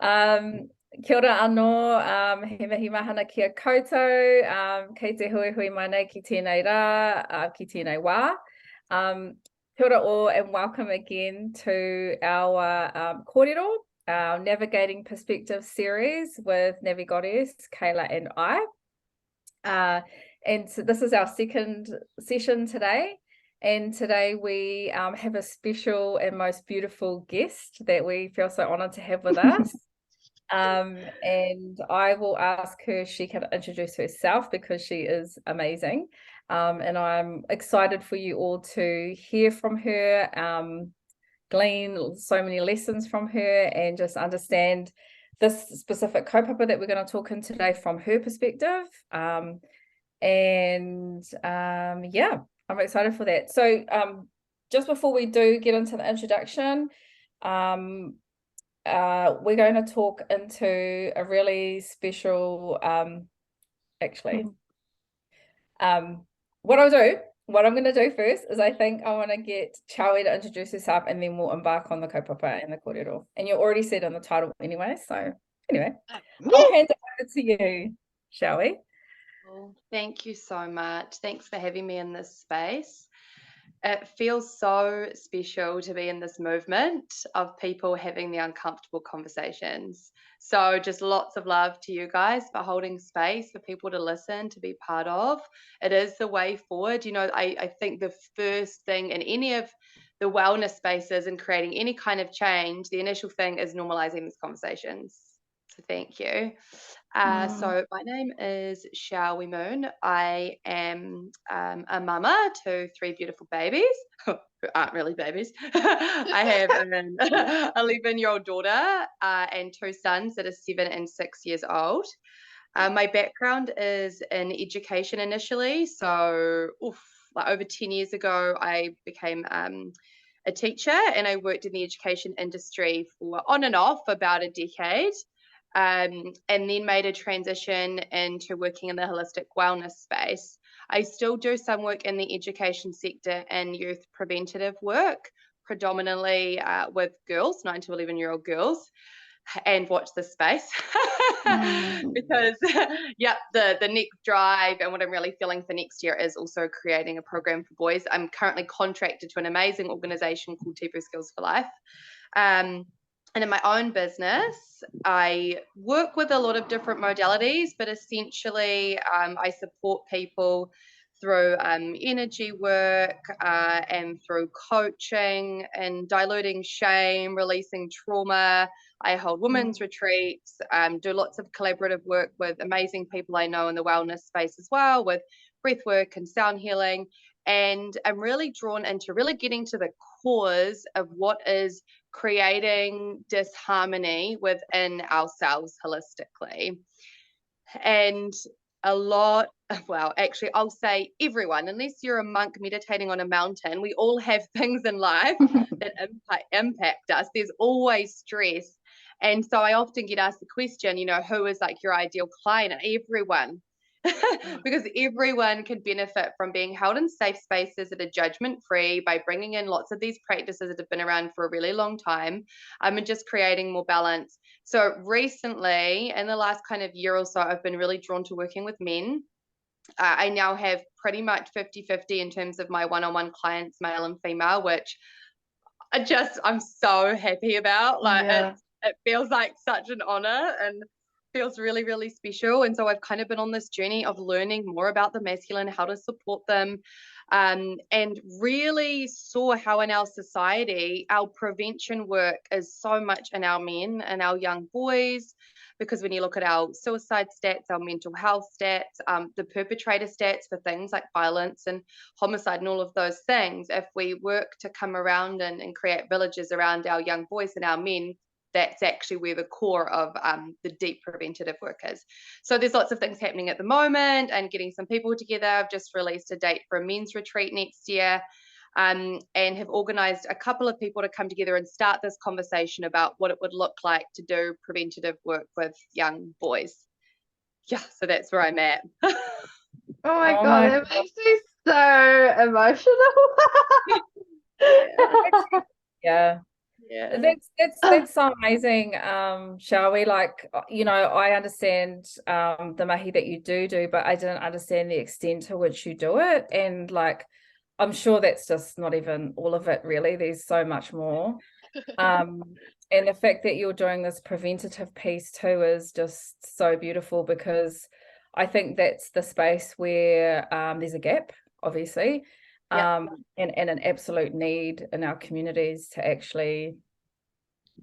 Kia ora anō, he mihi mahana kia koutou, kei te hui hui mai nei ki tēnei rā, ki tēnei wā. Kia ora all and welcome again to our kōrero, our Navigating Perspective series with Navi Goddess, Kayla and I. And so this is our second session today. And today we have a special and most beautiful guest that we feel so honored to have with us. And I will ask her if she can introduce herself because she is amazing. And I'm excited for you all to hear from her, glean so many lessons from her, and just understand this specific kaupapa that we're going to talk in today from her perspective. Yeah, I'm excited for that. So just before we do get into the introduction, we're going to talk into a really special, what I'm going to do first is I think I want to get CHOWIE to introduce herself, and then we'll embark on the kaupapa and the kōrero. And you already said in the title anyway, so anyway, I'll hand it over to you, CHOWIE. Well, thank you so much. Thanks for having me in this space. It feels so special to be in this movement of people having the uncomfortable conversations. So just lots of love to you guys for holding space for people to listen, to be part of. It is the way forward. You know, I think the first thing in any of the wellness spaces and creating any kind of change, the initial thing is normalizing these conversations. So thank you. So my name is Choiwee Moon. I am a mama to 3 beautiful babies who aren't really babies. I have an 11-year-old daughter and 2 sons that are 7 and 6 years old. My background is in education initially. So like over 10 years ago, I became a teacher, and I worked in the education industry for on and off about a decade. And then made a transition into working in the holistic wellness space. I still do some work in the education sector and youth preventative work, predominantly with girls, 9 to 11-year-old girls, and watch this space because the next drive and what I'm really feeling for next year is also creating a program for boys. I'm currently contracted to an amazing organization called Tipu Skills for Life. And in my own business, I work with a lot of different modalities, but essentially I support people through energy work and through coaching and diluting shame, releasing trauma. I hold women's retreats, do lots of collaborative work with amazing people I know in the wellness space as well, with breath work and sound healing. And I'm really drawn into really getting to the cause of what is creating disharmony within ourselves holistically. And a lot, well, actually, I'll say everyone, unless you're a monk meditating on a mountain, we all have things in life that impact us. There's always stress. And so I often get asked the question, you know, who is like your ideal client? And everyone. Because everyone can benefit from being held in safe spaces that are judgment-free by bringing in lots of these practices that have been around for a really long time, and just creating more balance. So recently, in the last kind of year or so, I've been really drawn to working with men. I now have pretty much 50-50 in terms of my one-on-one clients, male and female, which I'm so happy about. Like it feels like such an honor and feels really, really special. And so I've kind of been on this journey of learning more about the masculine, how to support them, and really saw how in our society, our prevention work is so much in our men and our young boys, because when you look at our suicide stats, our mental health stats, the perpetrator stats for things like violence and homicide and all of those things, if we work to come around and create villages around our young boys and our men, that's actually where the core of the deep preventative work is. So there's lots of things happening at the moment and getting some people together. I've just released a date for a men's retreat next year, and have organized a couple of people to come together and start this conversation about what it would look like to do preventative work with young boys. Yeah, so that's where I'm at. Oh my God, it makes me so emotional. Yeah. Yeah. That's so amazing, CHOWIE. Like, you know, I understand the mahi that you do, but I didn't understand the extent to which you do it. And like, I'm sure that's just not even all of it, really. There's so much more. And the fact that you're doing this preventative piece too is just so beautiful, because I think that's the space where there's a gap, obviously. Yep. And an absolute need in our communities to actually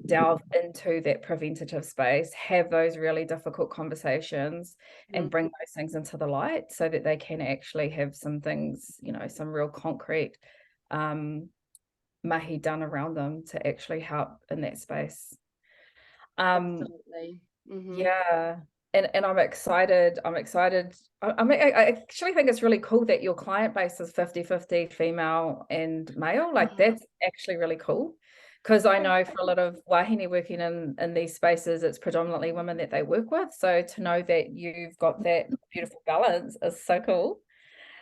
delve into that preventative space, have those really difficult conversations and bring those things into the light so that they can actually have some things, you know, some real concrete mahi done around them to actually help in that space. Absolutely. Yeah. And I'm excited. I actually think it's really cool that your client base is 50-50 female and male. Like, that's actually really cool, because I know for a lot of wahine working in these spaces, it's predominantly women that they work with. So to know that you've got that beautiful balance is so cool.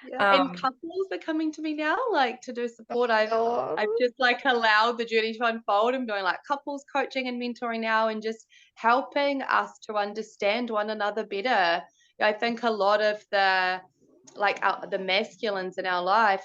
Yeah. And couples are coming to me now, like, to do support. I've just like allowed the journey to unfold. I'm doing like couples coaching and mentoring now, and just helping us to understand one another better. I think a lot of the the masculines in our life,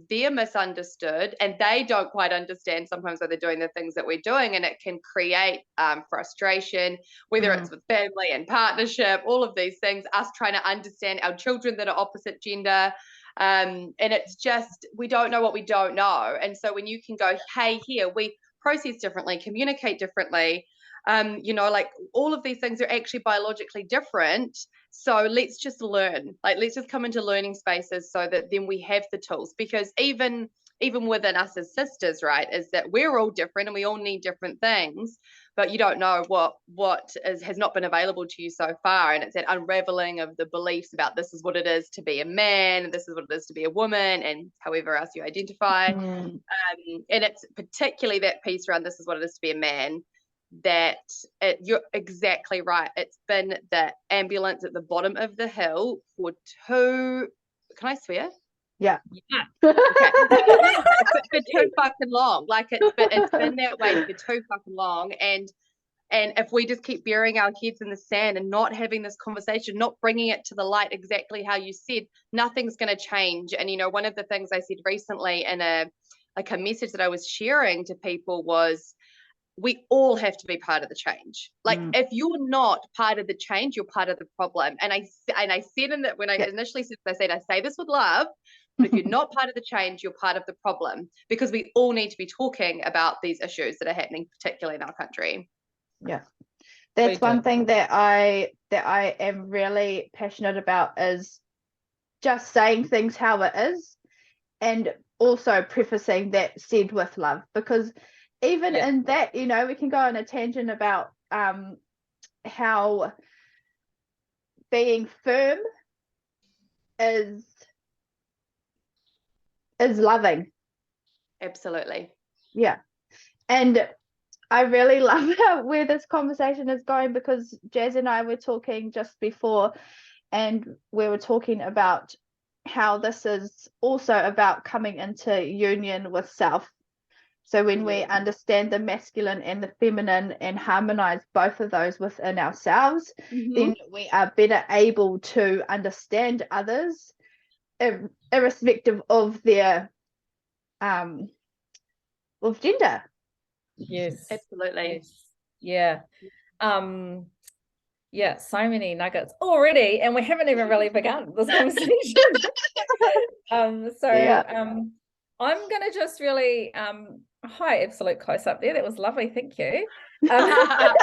they're misunderstood, and they don't quite understand sometimes why they're doing the things that we're doing, and it can create frustration, whether it's with family and partnership, all of these things, us trying to understand our children that are opposite gender. And it's just, we don't know what we don't know. And so when you can go, hey, here, we process differently, communicate differently, you know, like, all of these things are actually biologically different. So let's just learn, like, let's just come into learning spaces so that then we have the tools, because even within us as sisters, right, is that we're all different and we all need different things, but you don't know what has not been available to you so far. And it's that unraveling of the beliefs about this is what it is to be a man, and this is what it is to be a woman, and however else you identify. And it's particularly that piece around this is what it is to be a man, that you're exactly right. It's been the ambulance at the bottom of the hill for can I swear? Yeah. Okay. for too fucking long. Like, it's been that way for too fucking long. And if we just keep burying our heads in the sand and not having this conversation, not bringing it to the light exactly how you said, nothing's going to change. And, you know, one of the things I said recently in a message that I was sharing to people was, we all have to be part of the change. Like, if you're not part of the change, you're part of the problem. And I said in that, when I initially said, I say this with love, but if you're not part of the change, you're part of the problem, because we all need to be talking about these issues that are happening, particularly in our country. Yeah, that's one thing that I am really passionate about, is just saying things how it is, and also prefacing that said with love, because even in that, you know, we can go on a tangent about how being firm is loving. Absolutely. Yeah. And I really love where this conversation is going, because Jazz and I were talking just before, and we were talking about how this is also about coming into union with self. So when we understand the masculine and the feminine and harmonize both of those within ourselves, then we are better able to understand others, irrespective of their of gender. Yes, absolutely. Yes. Yeah. Yeah, so many nuggets already, and we haven't even really begun this conversation. I'm gonna just really hi, absolute close up there. That was lovely, thank you. I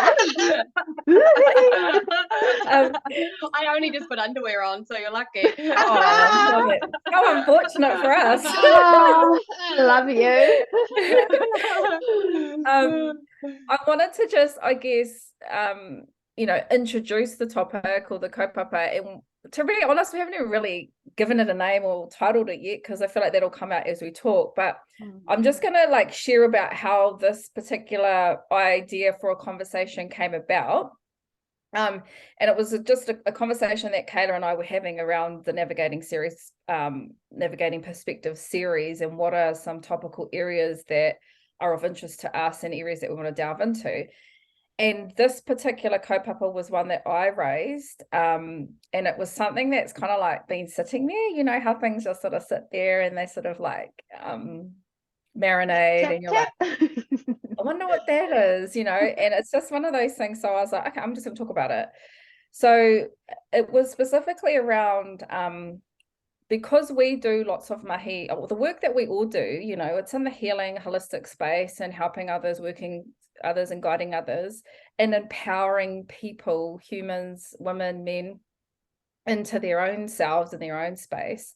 only just put underwear on, so you're lucky. Oh, how unfortunate for us. Oh, I love you. I wanted to just, I guess, you know, introduce the topic, or the kaupapa, and to be honest, we haven't even really given it a name or titled it yet, because I feel like that'll come out as we talk. But I'm just gonna like share about how this particular idea for a conversation came about. And it was just a conversation that Kayla and I were having around the Navigating series, Navigating Perspective series, and what are some topical areas that are of interest to us and areas that we want to delve into. And this particular kaupapa was one that I raised, and it was something that's kind of like been sitting there, you know, how things just sort of sit there and they sort of like marinate, and you're like, I wonder what that is, you know, and it's just one of those things. So I was like, okay, I'm just going to talk about it. So it was specifically around, because we do lots of mahi, the work that we all do, you know, it's in the healing, holistic space and helping others, working others and guiding others and empowering people, humans, women, men, into their own selves and their own space.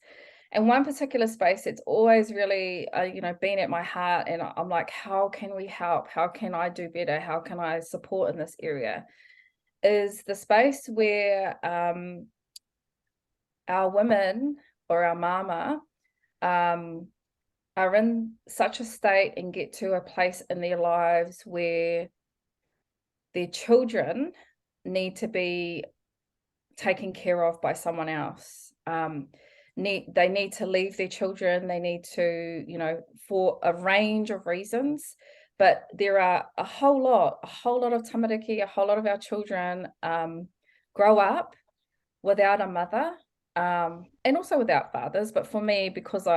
And one particular space that's always really, you know, been at my heart, and I'm like, how can we help? How can I do better? How can I support in this area? Is the space where our women or our mama are in such a state and get to a place in their lives where their children need to be taken care of by someone else. They need to leave their children. They need to, you know, for a range of reasons. But there are a whole lot of tamariki, a whole lot of our children grow up without a mother, and also without fathers. But for me, because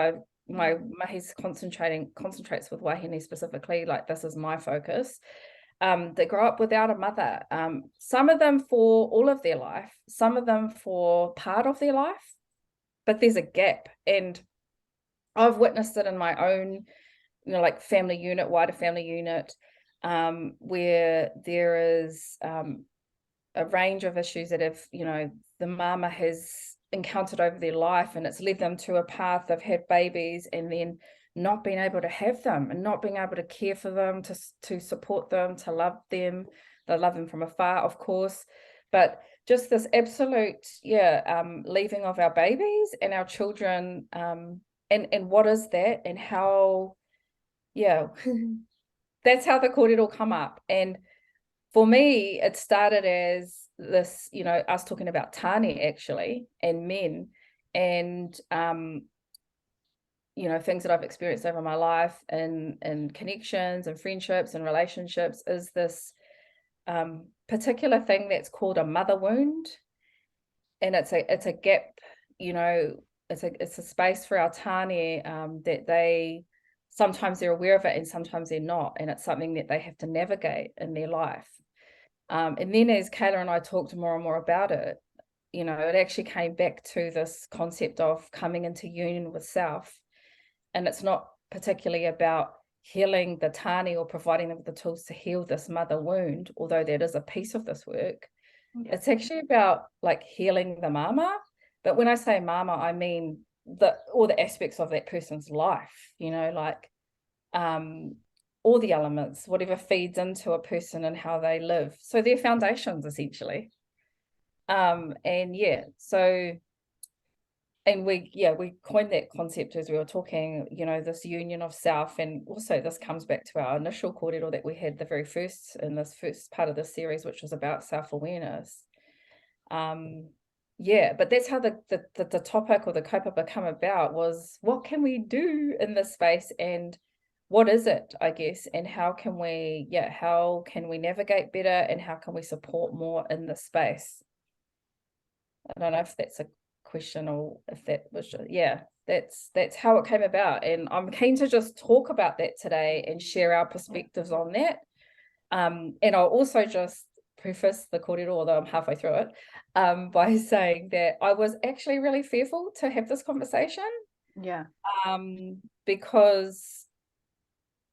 my mahi's concentrates with wahine specifically, like this is my focus. They grow up without a mother. Some of them for all of their life, some of them for part of their life, but there's a gap. And I've witnessed it in my own, you know, like family unit, wider family unit, where there is a range of issues that have, you know, the mama has encountered over their life, and it's led them to a path. They've had babies and then not being able to have them and not being able to care for them, to support them, to love them. They love them from afar, of course, but just this absolute, leaving of our babies and our children, and what is that, and how, that's how the kōrero come up. And for me, it started as this, you know, us talking about Tane actually, and men, and you know, things that I've experienced over my life and connections and friendships and relationships, is this particular thing that's called a mother wound. And it's a gap, you know, it's a space for our Tane, that they sometimes they're aware of it and sometimes they're not, and it's something that they have to navigate in their life. And then as Kayla and I talked more and more about it, you know, it actually came back to this concept of coming into union with self. And it's not particularly about healing the Tane or providing them with the tools to heal this mother wound, although that is a piece of this work. It's actually about like healing the mama. But when I say mama, I mean all the aspects of that person's life, you know, like all the elements, whatever feeds into a person and how they live. So their foundations, essentially. And we coined that concept as we were talking, you know, this union of self. And also this comes back to our initial kōrero that we had the very first, in this first part of the series, which was about self-awareness. But that's how the topic or the kaupapa come about, was what can we do in this space, and what is it, I guess, and how can we navigate better, and how can we support more in this space? I don't know if that's a question or if that was that's how it came about, and I'm keen to just talk about that today and share our perspectives on that. And I'll also just preface the kōrero, although I'm halfway through it, by saying that I was actually really fearful to have this conversation, because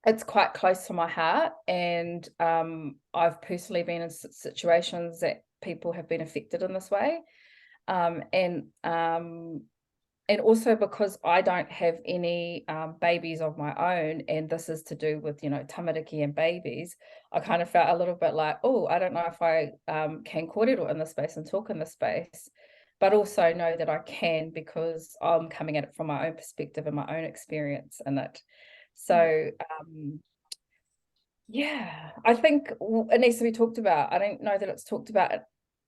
it's quite close to my heart, and I've personally been in situations that people have been affected in this way. And also because I don't have any babies of my own, and this is to do with, you know, tamariki and babies, I kind of felt a little bit like, oh, I don't know if I can kōrero in this space and talk in this space, but also know that I can, because I'm coming at it from my own perspective and my own experience in it. So I think it needs to be talked about. I don't know that it's talked about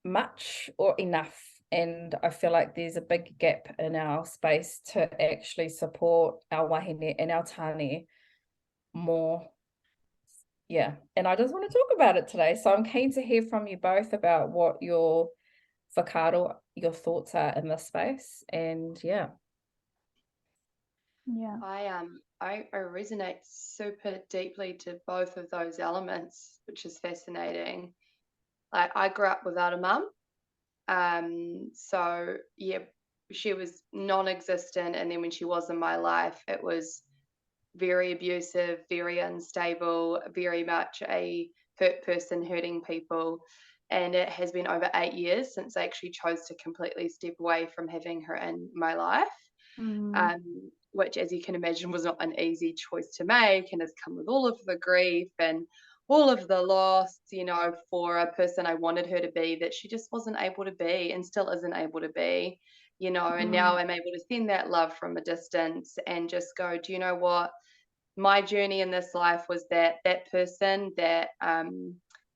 much or enough. And I feel like there's a big gap in our space to actually support our wahine and our Tane more yeah, and I just want to talk about it today. So I'm keen to hear from you both about what your whakaaro, your thoughts are in this space. And yeah. Yeah. I resonate super deeply to both of those elements, which is fascinating. Like, I grew up without a mum. So yeah, she was non-existent, and then when she was in my life, it was very abusive, very unstable, very much a hurt person hurting people. And it has been over 8 years since I actually chose to completely step away from having her in my life. Which, as you can imagine, was not an easy choice to make, and has come with all of the grief and all of the loss, you know, for a person I wanted her to be, that she just wasn't able to be and still isn't able to be, you know. And now I'm able to send that love from a distance and just go, do you know what? My journey in this life was that person that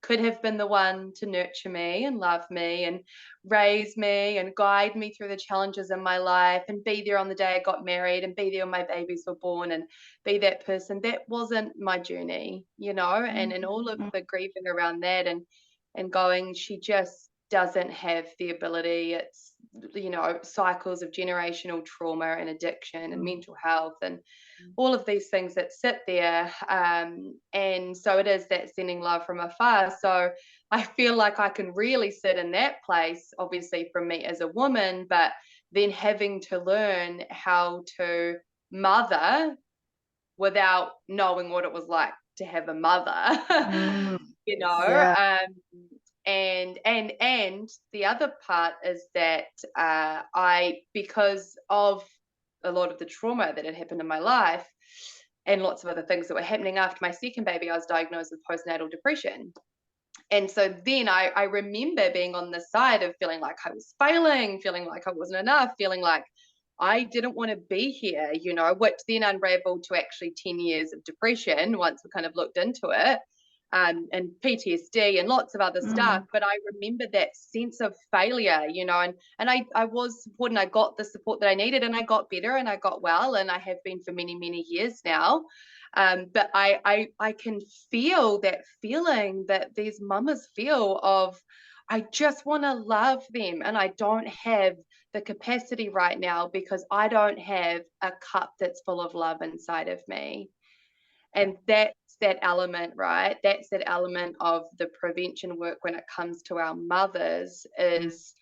could have been the one to nurture me and love me and raise me and guide me through the challenges in my life and be there on the day I got married and be there when my babies were born and be that person. That wasn't my journey, you know, and all of the grieving around that and going, she just doesn't have the ability. It's, you know, cycles of generational trauma and addiction and mental health and all of these things that sit there. And so it is that sending love from afar. So I feel like I can really sit in that place, obviously from me as a woman, but then having to learn how to mother without knowing what it was like to have a mother, you know. Yeah. And the other part is that because of a lot of the trauma that had happened in my life and lots of other things that were happening after my second baby, I was diagnosed with postnatal depression. And so then I remember being on the side of feeling like I was failing, feeling like I wasn't enough, feeling like I didn't want to be here, you know, which then unraveled to actually 10 years of depression once we kind of looked into it. And PTSD and lots of other stuff. But I remember that sense of failure, you know, and I was supported and I got the support that I needed and I got better and I got well and I have been for many, many years now. But I can feel that feeling that these mamas feel of, I just want to love them and I don't have the capacity right now because I don't have a cup that's full of love inside of me. And that's that element, right? That's that element of the prevention work when it comes to our mothers is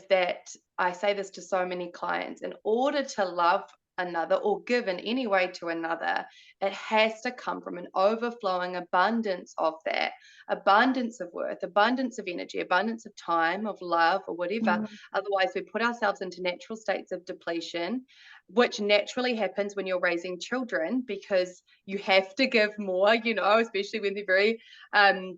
that I say this to so many clients, in order to love another or give in any way to another, it has to come from an overflowing abundance of that, abundance of worth, abundance of energy, abundance of time, of love, or whatever. Otherwise, we put ourselves into natural states of depletion, which naturally happens when you're raising children because you have to give more, you know, especially when they're very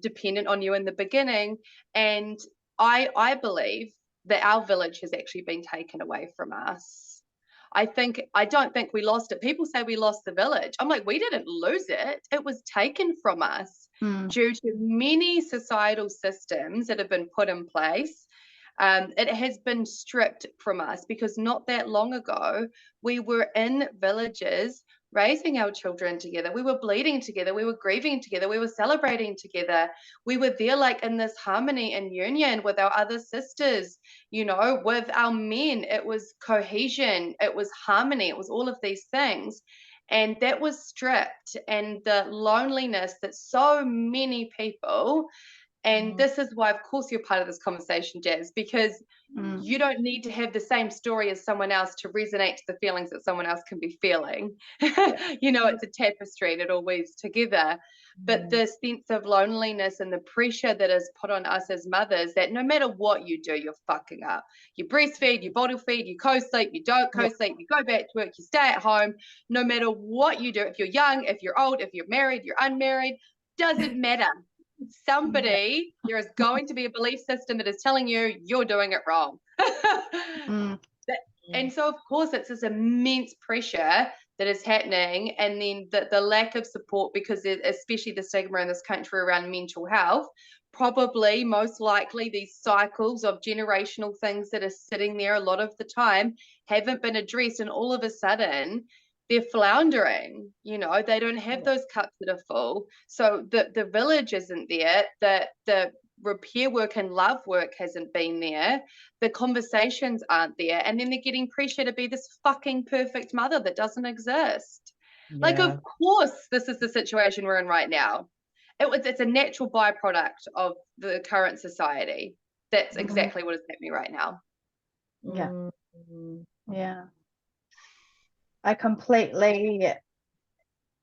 dependent on you in the beginning. And I believe that our village has actually been taken away from us. I don't think we lost it. People say we lost the village. I'm like, we didn't lose it. It was taken from us due to many societal systems that have been put in place. It has been stripped from us because not that long ago, we were in villages raising our children together. We were bleeding together. We were grieving together. We were celebrating together. We were there like in this harmony and union with our other sisters, you know, with our men. It was cohesion. It was harmony. It was all of these things. And that was stripped. And the loneliness that so many people, and this is why, of course, you're part of this conversation, Jazz, because you don't need to have the same story as someone else to resonate to the feelings that someone else can be feeling. You know, it's a tapestry and it all weaves together. But the sense of loneliness and the pressure that is put on us as mothers, that no matter what you do, you're fucking up. You breastfeed, you bottle feed, you co-sleep, you don't co-sleep, you go back to work, you stay at home. No matter what you do, if you're young, if you're old, if you're married, you're unmarried, doesn't matter. Somebody, there is going to be a belief system that is telling you you're doing it wrong. And so, of course, it's this immense pressure that is happening. And then the lack of support, because especially the stigma in this country around mental health, probably most likely these cycles of generational things that are sitting there a lot of the time haven't been addressed. And all of a sudden, they're floundering, you know, they don't have those cups that are full. So the village isn't there, the repair work and love work hasn't been there, the conversations aren't there, and then they're getting pressure to be this fucking perfect mother that doesn't exist. Like, of course this is the situation we're in right now. It's a natural byproduct of the current society. That's exactly what is happening right now. Yeah, I completely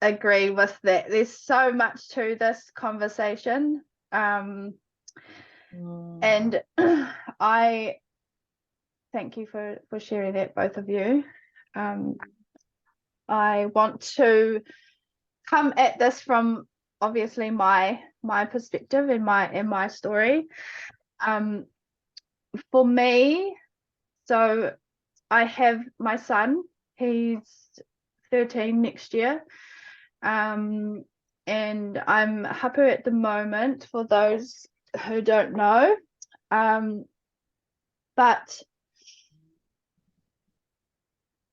agree with that. There's so much to this conversation, and I thank you for sharing that, both of you. I want to come at this from obviously my perspective and my story. For me, so I have my son, he's 13 next year, and I'm hapu at the moment, for those who don't know, but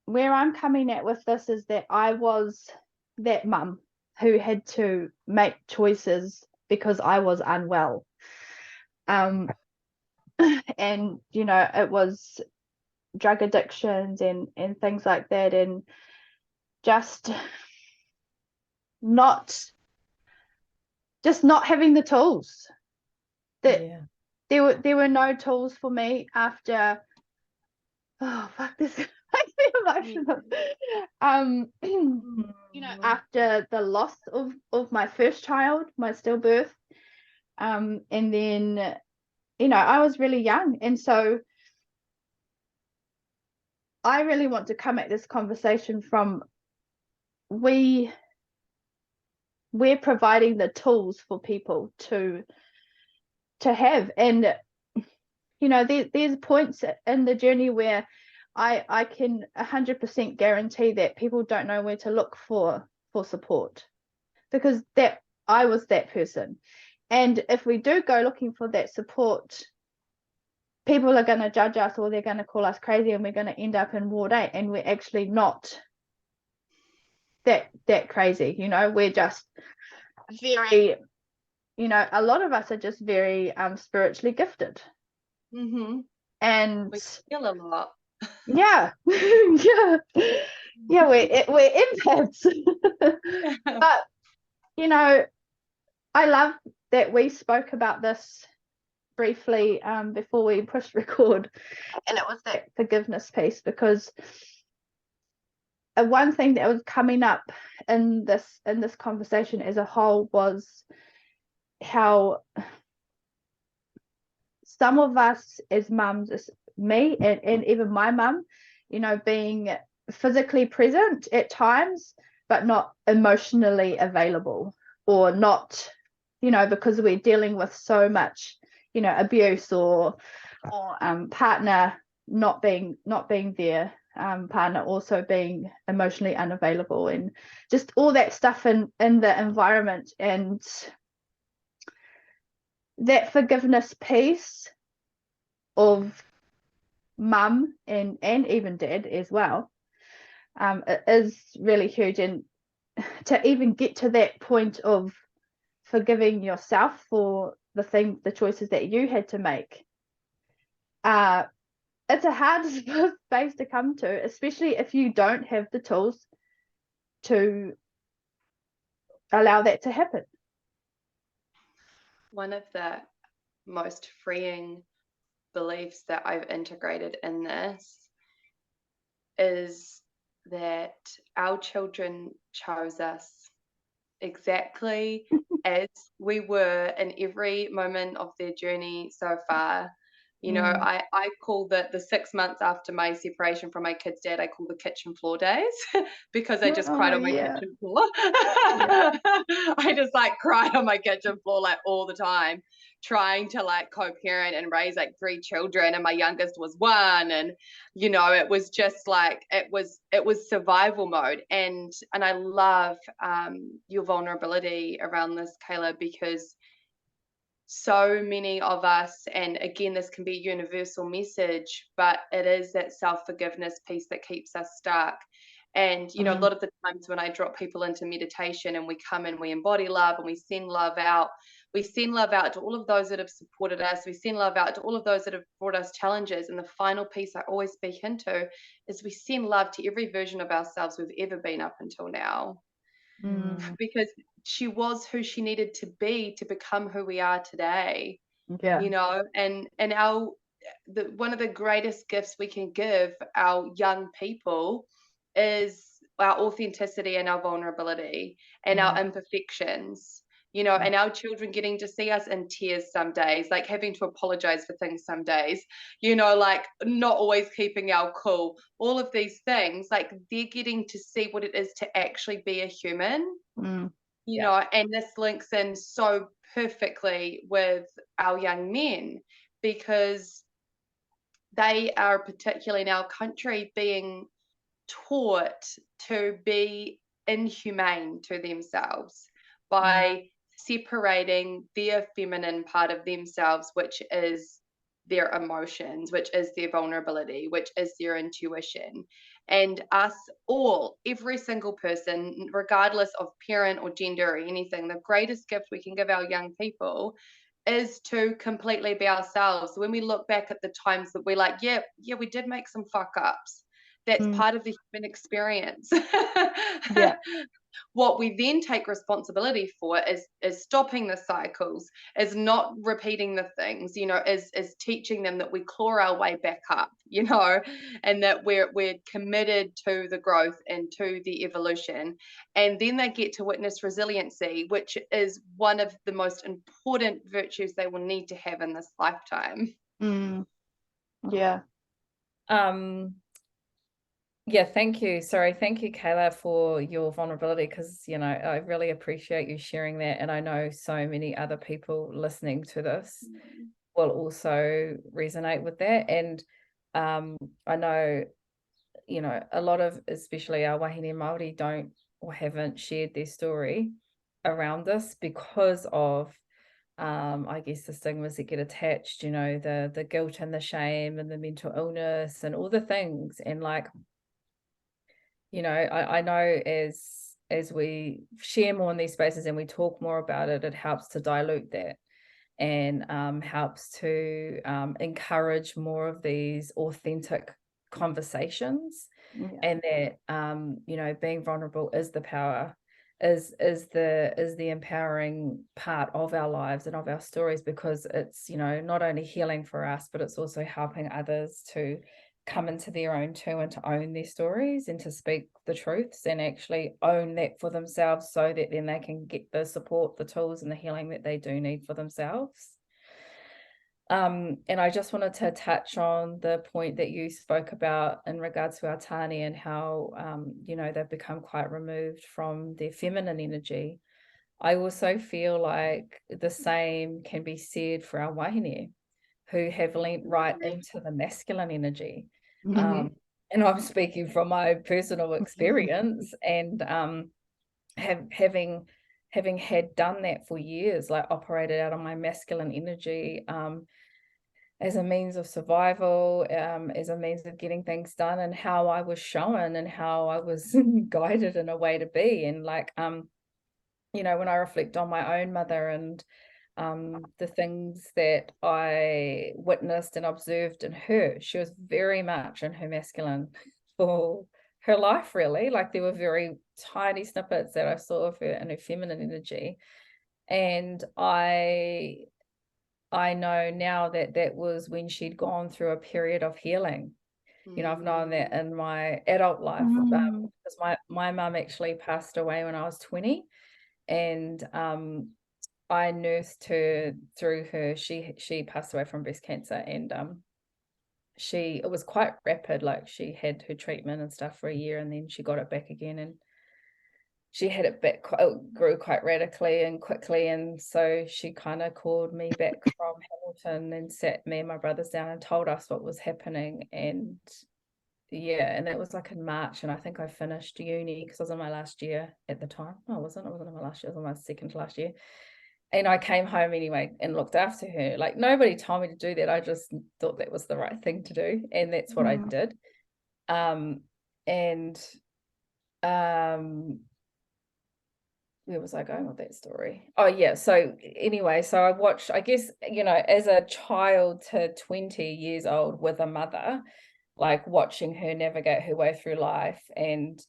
where I'm coming at with this is that I was that mum who had to make choices because I was unwell, and you know, it was drug addictions and things like that, and just not having the tools. That there were no tools for me after, oh fuck, this makes me emotional. You know, after the loss of my first child, my stillbirth, and then, you know, I was really young, and so I really want to come at this conversation from, we're providing the tools for people to have, and you know, there's points in the journey where I can 100% guarantee that people don't know where to look for support, because that I was that person. And if we do go looking for that support, people are going to judge us, or they're going to call us crazy, and we're going to end up in Ward 8, and we're actually not that crazy. You know, we're just very, you know, a lot of us are just very spiritually gifted. And we feel a lot. Yeah. Yeah, we're empaths. But you know, I love that we spoke about this briefly before we pushed record, and it was that forgiveness piece, because one thing that was coming up in this conversation as a whole was how some of us as mums, as me and even my mum, you know, being physically present at times but not emotionally available, or not, you know, because we're dealing with so much, you know, abuse, or partner not being there, partner also being emotionally unavailable, and just all that stuff in the environment. And that forgiveness piece of mum and even dad as well is really huge. And to even get to that point of forgiving yourself for the choices that you had to make, it's a hard space to come to, especially if you don't have the tools to allow that to happen. One of the most freeing beliefs that I've integrated in this is that our children chose us exactly as we were in every moment of their journey so far. You know, I call the 6 months after my separation from my kid's dad, I call the kitchen floor days, because I just cried on my kitchen floor. I just like cried on my kitchen floor like all the time, trying to like co-parent and raise like 3 children, and my youngest was 1, and you know, it was just like it was survival mode. And I love your vulnerability around this, Kayla, because so many of us, and again, this can be a universal message, but it is that self-forgiveness piece that keeps us stuck. And, you know, a lot of the times when I drop people into meditation and we come and we embody love and we send love out to all of those that have supported us. We send love out to all of those that have brought us challenges. And the final piece I always speak into is we send love to every version of ourselves we've ever been up until now. Because she was who she needed to be to become who we are today. Yeah. You know, and one of the greatest gifts we can give our young people is our authenticity and our vulnerability and our imperfections, you know, and our children getting to see us in tears some days, like having to apologize for things some days, you know, like not always keeping our cool, all of these things, like they're getting to see what it is to actually be a human, you know, and this links in so perfectly with our young men because they are, particularly in our country, being taught to be inhumane to themselves by separating their feminine part of themselves, which is their emotions, which is their vulnerability, which is their intuition. And us all, every single person, regardless of parent or gender or anything, the greatest gift we can give our young people is to completely be ourselves. When we look back at the times that we're like, yeah, we did make some fuck ups. That's part of the human experience. What we then take responsibility for is stopping the cycles, is not repeating the things, you know, is teaching them that we claw our way back up, you know, and that we're committed to the growth and to the evolution. And then they get to witness resiliency, which is one of the most important virtues they will need to have in this lifetime. Yeah, thank you. Sorry, thank you, Kayla, for your vulnerability, because, you know, I really appreciate you sharing that. And I know so many other people listening to this will also resonate with that. And I know, you know, a lot of, especially our Wahine Māori, don't or haven't shared their story around this because of, I guess, the stigmas that get attached, you know, the guilt and the shame and the mental illness and all the things. And like, you know, I know as we share more in these spaces and we talk more about it, it helps to dilute that and helps to encourage more of these authentic conversations, and that you know, being vulnerable is the power, is the empowering part of our lives and of our stories, because it's, you know, not only healing for us, but it's also helping others to come into their own too, and to own their stories and to speak the truths and actually own that for themselves, so that then they can get the support, the tools and the healing that they do need for themselves. And I just wanted to touch on the point that you spoke about in regards to our Tane and how, you know, they've become quite removed from their feminine energy. I also feel like the same can be said for our Wahine, who have leaned right into the masculine energy. And I'm speaking from my personal experience, and having had done that for years, like operated out of my masculine energy as a means of survival, as a means of getting things done, and how I was shown and how I was guided in a way to be. And like, you know, when I reflect on my own mother and the things that I witnessed and observed in her, she was very much in her masculine for her life, really. Like, there were very tiny snippets that I saw of her in her feminine energy. And I know now that that was when she'd gone through a period of healing. You know, I've known that in my adult life, because my mum actually passed away when I was 20, and I nursed her through her. She passed away from breast cancer, and it was quite rapid. Like, she had her treatment and stuff for a year, and then she got it back again, and she had it back, grew quite radically and quickly. And so she kind of called me back from Hamilton and sat me and my brothers down and told us what was happening. And yeah, and that was like in March, and I think I finished uni because I was in my last year at the time. No, I wasn't in my last year, I was in my second to last year. And I came home anyway and looked after her. Like, nobody told me to do that. I just thought that was the right thing to do, and that's what I did. And where was I going with that story? Oh yeah, so anyway, so I watched, I guess, you know, as a child to 20 years old with a mother, like watching her navigate her way through life, and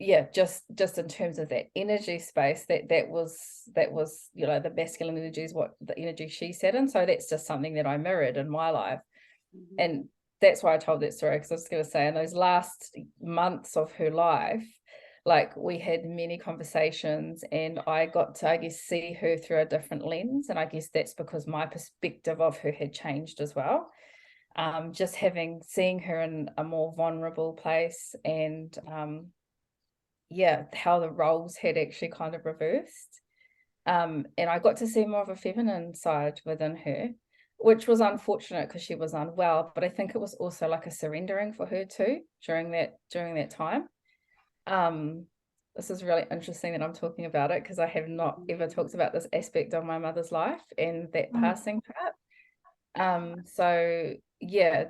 yeah, just in terms of that energy space, that was, you know, the masculine energy is what the energy she sat in. So that's just something that I mirrored in my life. And that's why I told that story, because I was going to say, in those last months of her life, like, we had many conversations, and I got to, I guess, see her through a different lens. And I guess that's because my perspective of her had changed as well. Just seeing her in a more vulnerable place, and yeah, how the roles had actually kind of reversed. And I got to see more of a feminine side within her, which was unfortunate because she was unwell, but I think it was also like a surrendering for her too during that time. This is really interesting that I'm talking about it, because I have not ever talked about this aspect of my mother's life and that passing part. So yeah,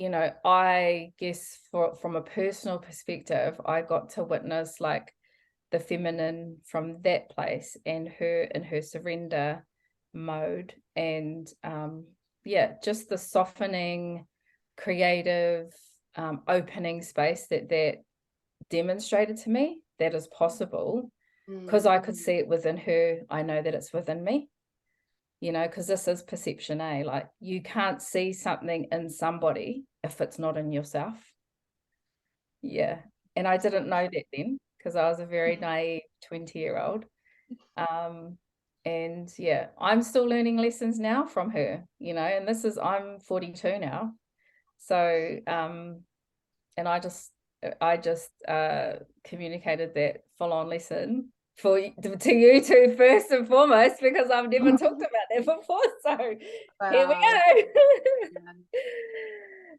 you know, I guess from a personal perspective, I got to witness like the feminine from that place, and her in her surrender mode, and yeah, just the softening, creative, opening space that demonstrated to me that is possible, because I could see it within her. I know that it's within me, you know, because this is perception, like, you can't see something in somebody if it's not in yourself. Yeah. And I didn't know that then, because I was a very naive 20-year-old. And yeah, I'm still learning lessons now from her, you know, and I'm 42 now. So and I just communicated that full-on lesson to you two first and foremost, because I've never talked about that before. So here we go.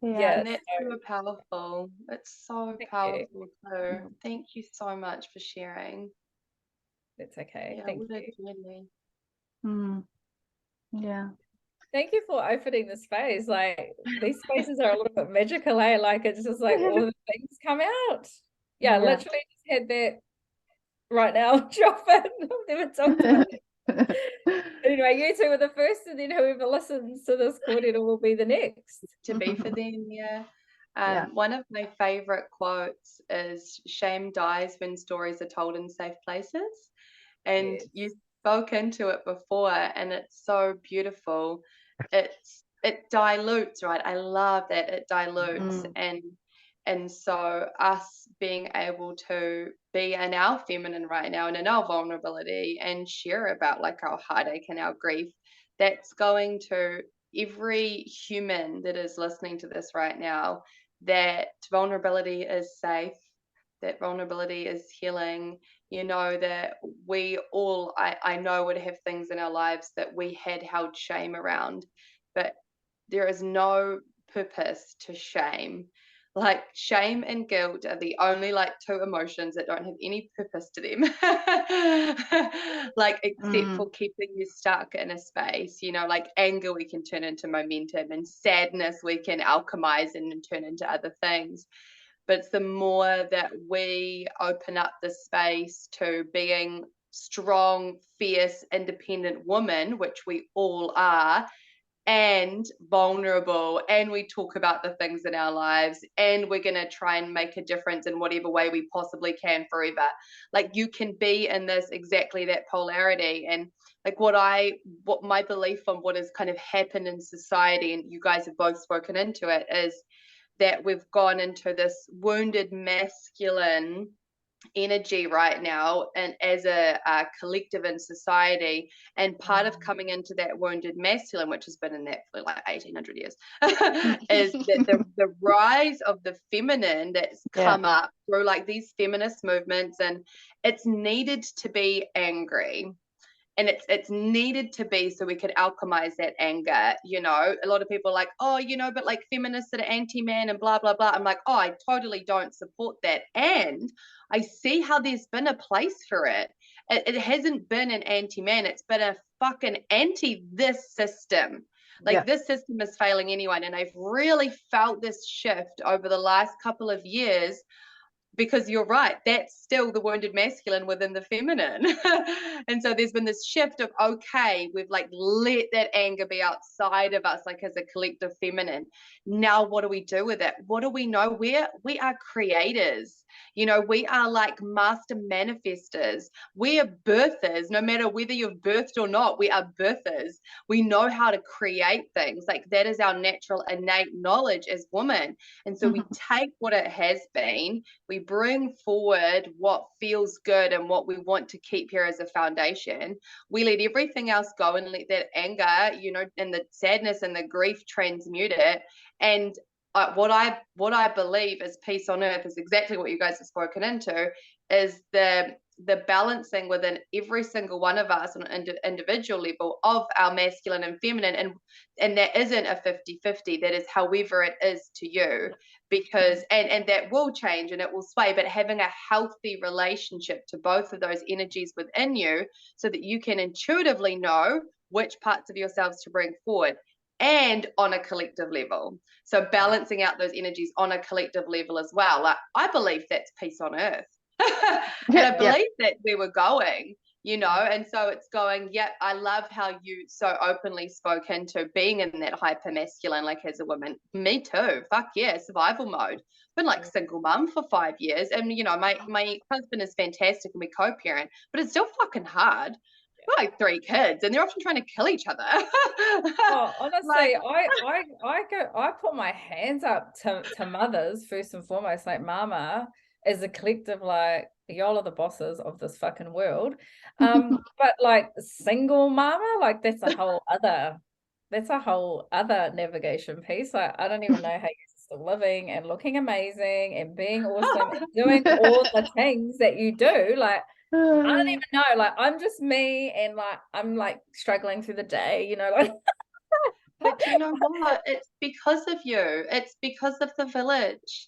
Yeah, and that's so powerful. It's so powerful too. Thank you so much for sharing. That's okay. Yeah, Thank what a you. journey. Yeah. Thank you for opening the space. Like, these spaces are a little bit magical, like, it's just like all the things come out. Yeah, literally just had that right now drop in. I've never talked about it. Anyway, you two were the first, and then whoever listens to this kōrero will be the next. To be for them, yeah. Yeah. One of my favorite quotes is, "Shame dies when stories are told in safe places." And you spoke into it before, and it's so beautiful. It dilutes, right? I love that it dilutes. And so us being able to be in our feminine right now and in our vulnerability and share about like our heartache and our grief, that's going to every human that is listening to this right now, that vulnerability is safe, that vulnerability is healing. You know, that we all, I know, would have things in our lives that we had held shame around, but there is no purpose to shame. Like, shame and guilt are the only like two emotions that don't have any purpose to them. Like, except for keeping you stuck in a space. You know, like anger we can turn into momentum, and sadness we can alchemize and turn into other things. But it's the more that we open up the space to being strong, fierce, independent women, which we all are, and vulnerable, and we talk about the things in our lives, and we're going to try and make a difference in whatever way we possibly can forever. Like, you can be in this, exactly that polarity. And like what my belief on what has kind of happened in society, and you guys have both spoken into it, is that we've gone into this wounded masculine energy right now, and as a collective in society. And part of coming into that wounded masculine, which has been in that for like 1800 years, is that the rise of the feminine that's come up through like these feminist movements, and it's needed to be angry. And it's needed to be so we could alchemize that anger. You know, a lot of people are like, oh, you know, but like feminists that are anti-man and blah, blah, blah. I'm like, oh, I totally don't support that. And I see how there's been a place for it. It hasn't been an anti-man. It's been a fucking anti this system. Like this system is failing anyone. And I've really felt this shift over the last couple of years, because you're right, that's still the wounded masculine within the feminine. And so there's been this shift of, okay, we've like let that anger be outside of us, like as a collective feminine. Now what do we do with it? What do we know? We are creators. You know, we are like master manifestors. We are birthers. No matter whether you've birthed or not, we are birthers. We know how to create things. Like that is our natural innate knowledge as women. And so we take what it has been, we bring forward what feels good and what we want to keep here as a foundation. We let everything else go and let that anger, you know, and the sadness and the grief transmute it. And what I believe is peace on earth is exactly what you guys have spoken into, is the balancing within every single one of us on an individual level of our masculine and feminine, and that isn't a 50-50, that is however it is to you, because and that will change and it will sway, but having a healthy relationship to both of those energies within you so that you can intuitively know which parts of yourselves to bring forward, and on a collective level. So balancing out those energies on a collective level as well. Like, I believe that's peace on earth. And I believe that where we're going, you know, and so it's going, I love how you so openly spoke into being in that hyper masculine, like as a woman. Me too. Fuck yeah, survival mode. Been like single mum for 5 years, and you know, my husband is fantastic and we co-parent, but it's still fucking hard. Like 3 kids and they're often trying to kill each other. Oh, honestly, I put my hands up to mothers first and foremost. Like, mama is a collective, like, y'all are the bosses of this fucking world. But like single mama, like that's a whole other navigation piece. Like, I don't even know how you're still living and looking amazing and being awesome and doing all the things that you do. Like, I don't even know, like I'm just me, and like I'm like struggling through the day, you know, like. But you know what? It's because of you. It's because of the village.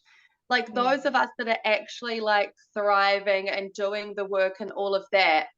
Like those of us that are actually like thriving and doing the work and all of that.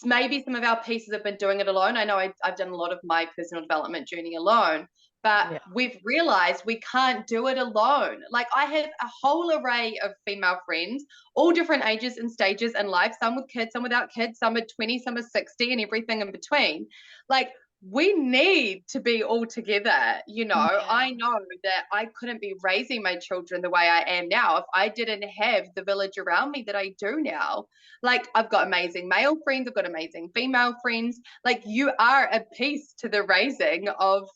Maybe some of our pieces have been doing it alone. I know I've done a lot of my personal development journey alone, but we've realized we can't do it alone. Like, I have a whole array of female friends, all different ages and stages in life, some with kids, some without kids, some are 20, some are 60, and everything in between. Like, we need to be all together, you know. I know that I couldn't be raising my children the way I am now if I didn't have the village around me that I do now. Like, I've got amazing male friends, I've got amazing female friends. Like, you are a piece to the raising of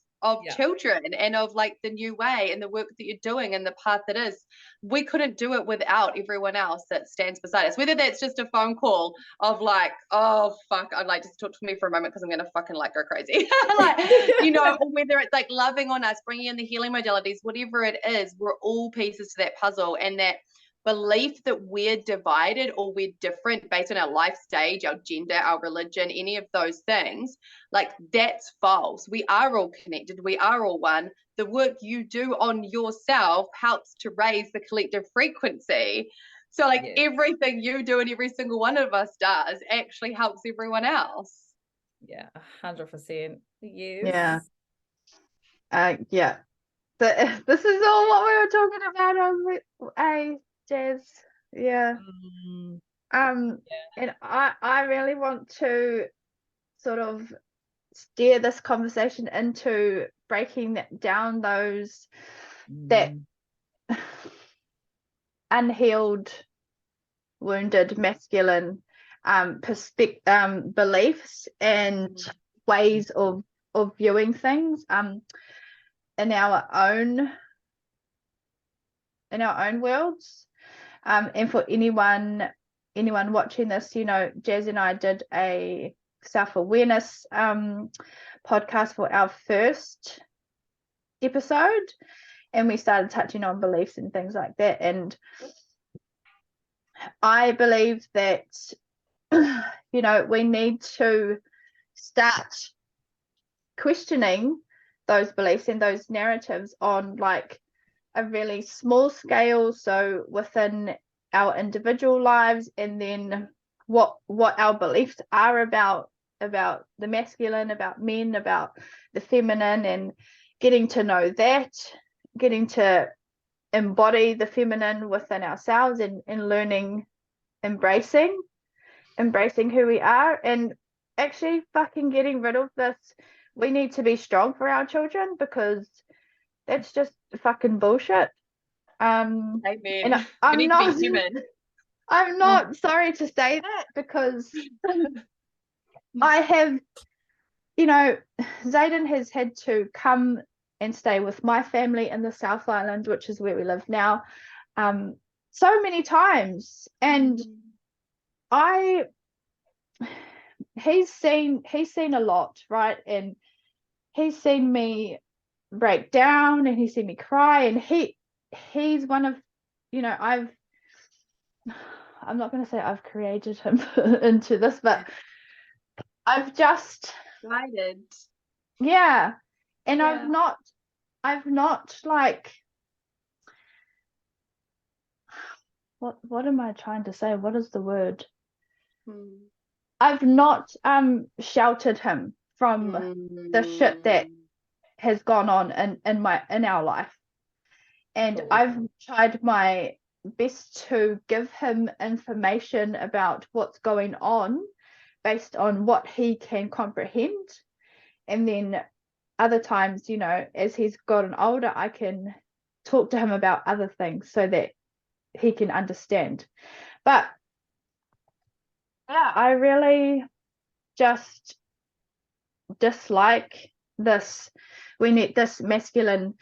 children and of like the new way and the work that you're doing and the path it is. We couldn't do it without everyone else that stands beside us, whether that's just a phone call of like, oh fuck, I'd like, just talk to me for a moment because I'm gonna fucking like go crazy. Like, you know, or whether it's like loving on us, bringing in the healing modalities, whatever it is, we're all pieces to that puzzle. And that belief that we're divided or we're different based on our life stage, our gender, our religion, any of those things, like, that's false. We are all connected. We are all one. The work you do on yourself helps to raise the collective frequency. So like everything you do and every single one of us does actually helps everyone else. 100%. Yes. This is all what we were talking about on Jazz. And I really want to sort of steer this conversation into breaking Mm. down those that unhealed, wounded masculine beliefs and ways of viewing things in our own worlds. And for anyone watching this, you know, Jazz and I did a self-awareness podcast for our first episode, and we started touching on beliefs and things like that. And I believe that you know, we need to start questioning those beliefs and those narratives on like a really small scale, so within our individual lives, and then what our beliefs are about about the masculine, about men, about the feminine, and getting to know that, getting to embody the feminine within ourselves, and learning, embracing who we are, and actually fucking getting rid of this we need to be strong for our children, because that's just fucking bullshit. Amen. And We need to be human. I'm not sorry to say that, because I have, you know, Zayden has had to come and stay with my family in the South Island, which is where we live now, so many times, and he's seen a lot, right? And he's seen me break down, and he's seen me cry, and he's one of, you know, I'm not going to say I've created him into this, but I've just guided. Yeah. And Yeah. I've not like, what am I trying to say? What is the word? I've not sheltered him from the shit that has gone on in our life. And I've tried my best to give him information about what's going on based on what he can comprehend. And then other times, you know, as he's gotten older, I can talk to him about other things so that he can understand. But yeah, I really just dislike this. We need this masculine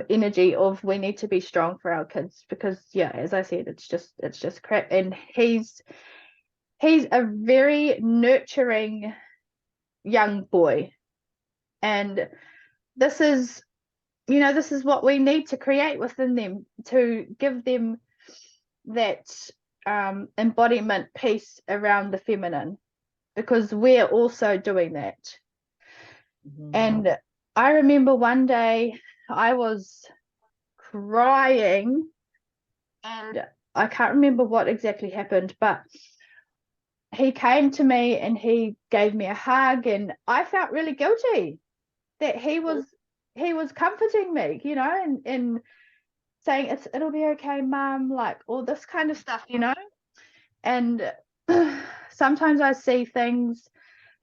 energy of we need to be strong for our kids, because yeah, as I said, it's just crap. And he's a very nurturing young boy, and this is, you know, this is what we need to create within them, to give them that embodiment piece around the feminine, because we're also doing that. And I remember one day I was crying, and I can't remember what exactly happened, but he came to me and he gave me a hug, and I felt really guilty that he was comforting me, you know, and saying it'll be okay, mum, like all this kind of stuff, you know. And sometimes I see things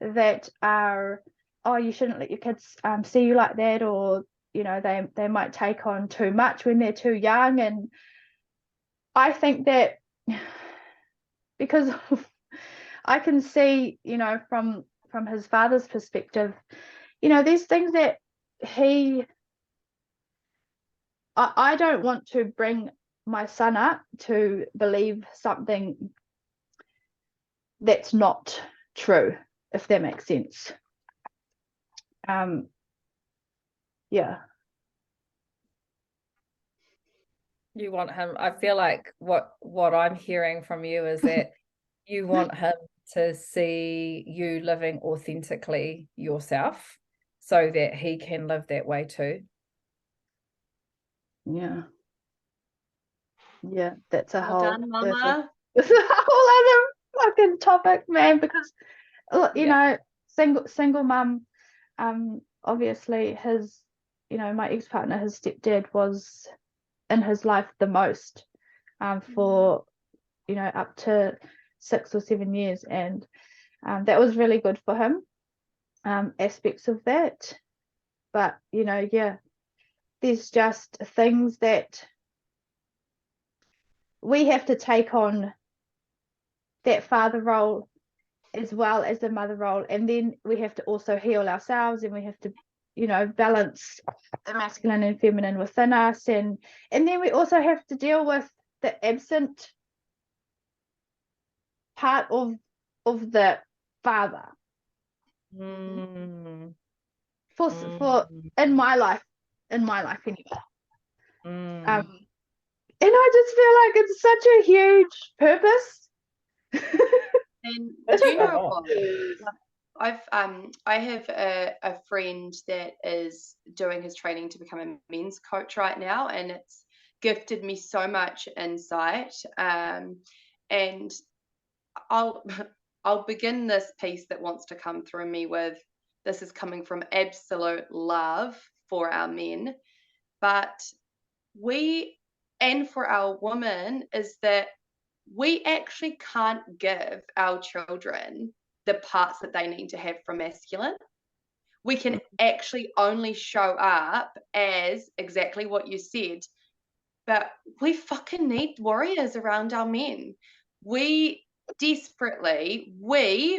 that are, oh, you shouldn't let your kids see you like that, or you know, they might take on too much when they're too young. And I think that because I can see, you know, from his father's perspective, you know, there's things that I don't want to bring my son up to believe something that's not true, if that makes sense. Yeah. You want him, I feel like what I'm hearing from you is that you want him to see you living authentically yourself so that he can live that way too. Yeah. Yeah, that's a Well whole done, Mama. It's a whole other fucking topic, man, because you know, single mum, obviously his, you know, my ex-partner, his stepdad was in his life the most for, you know, up to 6 or 7 years, and that was really good for him, aspects of that. But you know, yeah, there's just things that we have to take on, that father role as well as the mother role, and then we have to also heal ourselves, and we have to, you know, balance the masculine and feminine within us, and then we also have to deal with the absent part of the father for in my life anyway. And I just feel like it's such a huge purpose. And do you know what? I have a friend that is doing his training to become a men's coach right now, and it's gifted me so much insight. And I'll begin this piece that wants to come through me with, this is coming from absolute love for our men, but and for our women, is that we actually can't give our children the parts that they need to have from masculine. We can actually only show up as exactly what you said, but we fucking need warriors around our men. We desperately,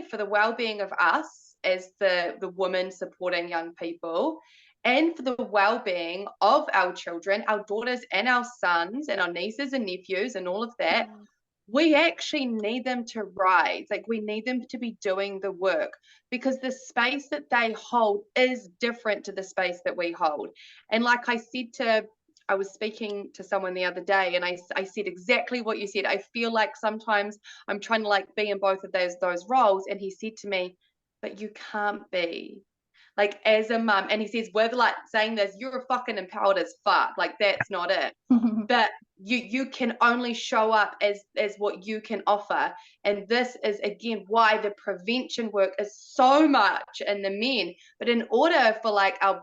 for the well-being of us as the women supporting young people, and for the well-being of our children, our daughters and our sons and our nieces and nephews and all of that, we actually need them to rise. Like, we need them to be doing the work, because the space that they hold is different to the space that we hold. And like I was speaking to someone the other day, and I said exactly what you said. I feel like sometimes I'm trying to like be in both of those roles. And he said to me, but you can't be. Like, as a mum, and he says, with like saying this, you're fucking empowered as fuck. Like, that's not it. But you can only show up as what you can offer. And this is, again, why the prevention work is so much in the men. But in order for like our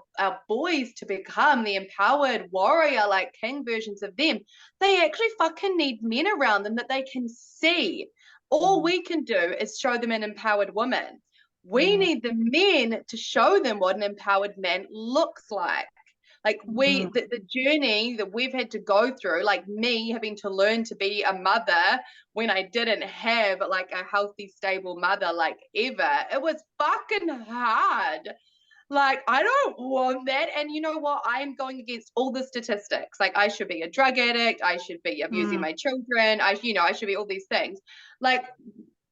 boys to become the empowered warrior, like king versions of them, they actually fucking need men around them that they can see. All we can do is show them an empowered woman. We need the men to show them what an empowered man looks like. Like, the journey that we've had to go through, like me having to learn to be a mother when I didn't have like a healthy, stable mother, like ever. It was fucking hard. Like, I don't want that. And you know what? I'm going against all the statistics. Like, I should be a drug addict. I should be abusing my children. I should be all these things. Like,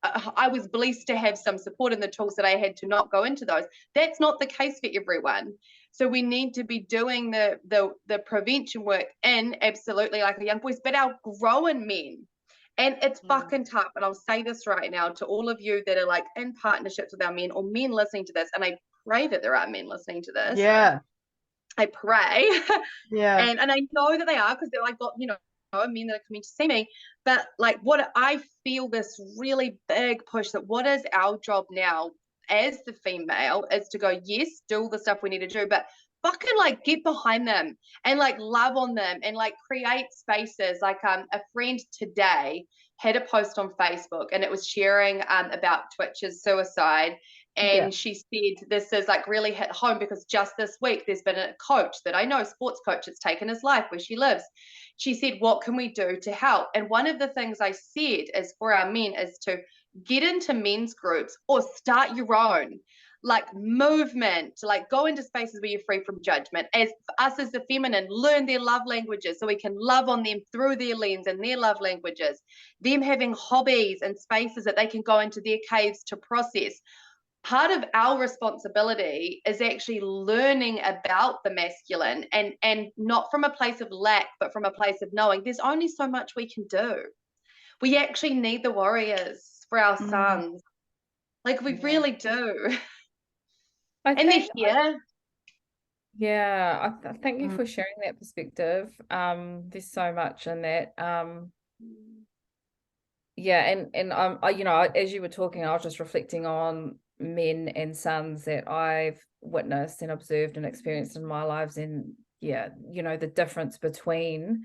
I was blessed to have some support in the tools that I had to not go into those. That's not the case for everyone. So we need to be doing the prevention work in absolutely like our young boys, but our growing men. And it's fucking tough. And I'll say this right now to all of you that are like in partnerships with our men, or men listening to this. And I pray that there are men listening to this. Yeah. I pray. Yeah. And I know that they are, because they're like, got, men that are coming to see me. But like, what I feel this really big push, that what is our job now as the female is to go, yes, do all the stuff we need to do, but fucking like get behind them and like love on them and like create spaces. Like a friend today had a post on Facebook, and it was sharing about Twitch's suicide. And she said, this is like really hit home, because just this week there's been a coach that I know, sports coach, that's taken his life where she lives. She said, what can we do to help? And one of the things I said is for our men is to get into men's groups or start your own like movement, like go into spaces where you're free from judgment. As us as the feminine, learn their love languages so we can love on them through their lens and their love languages. Them having hobbies and spaces that they can go into their caves to process. Part of our responsibility is actually learning about the masculine, and not from a place of lack, but from a place of knowing there's only so much we can do. We actually need the warriors for our sons. Like, we really do. And they're here. Yeah, thank you for sharing that perspective. There's so much in that. Yeah, and as you were talking, I was just reflecting on men and sons that I've witnessed and observed and experienced in my lives, and the difference between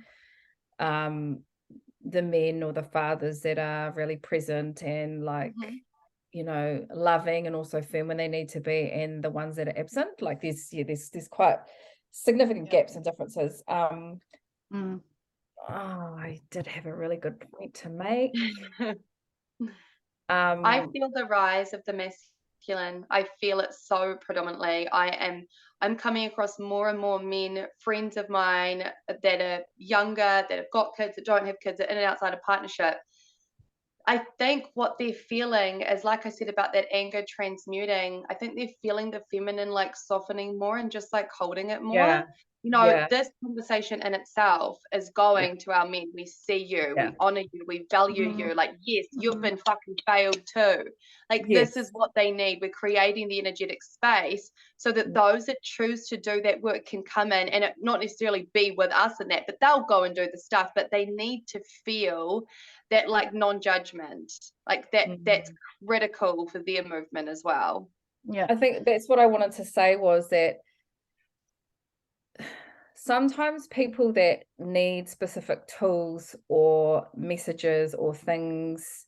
the men or the fathers that are really present and like loving and also firm when they need to be, and the ones that are absent. Like there's quite significant gaps and differences. I did have a really good point to make. I feel the rise of the masculine. I feel it so predominantly. I'm coming across more and more men, friends of mine that are younger, that have got kids, that don't have kids, that are in and outside of partnership. I think what they're feeling is, like I said about that anger transmuting, I think they're feeling the feminine like softening more and just like holding it more. This conversation in itself is going to our men. We see you, we honor you, we value you. Like, yes, you've been fucking failed too. Like, this is what they need. We're creating the energetic space so that those that choose to do that work can come in, and it not necessarily be with us in that, but they'll go and do the stuff, but they need to feel that like non-judgment, like that's critical for their movement as well. Yeah, I think that's what I wanted to say, was that sometimes people that need specific tools or messages or things,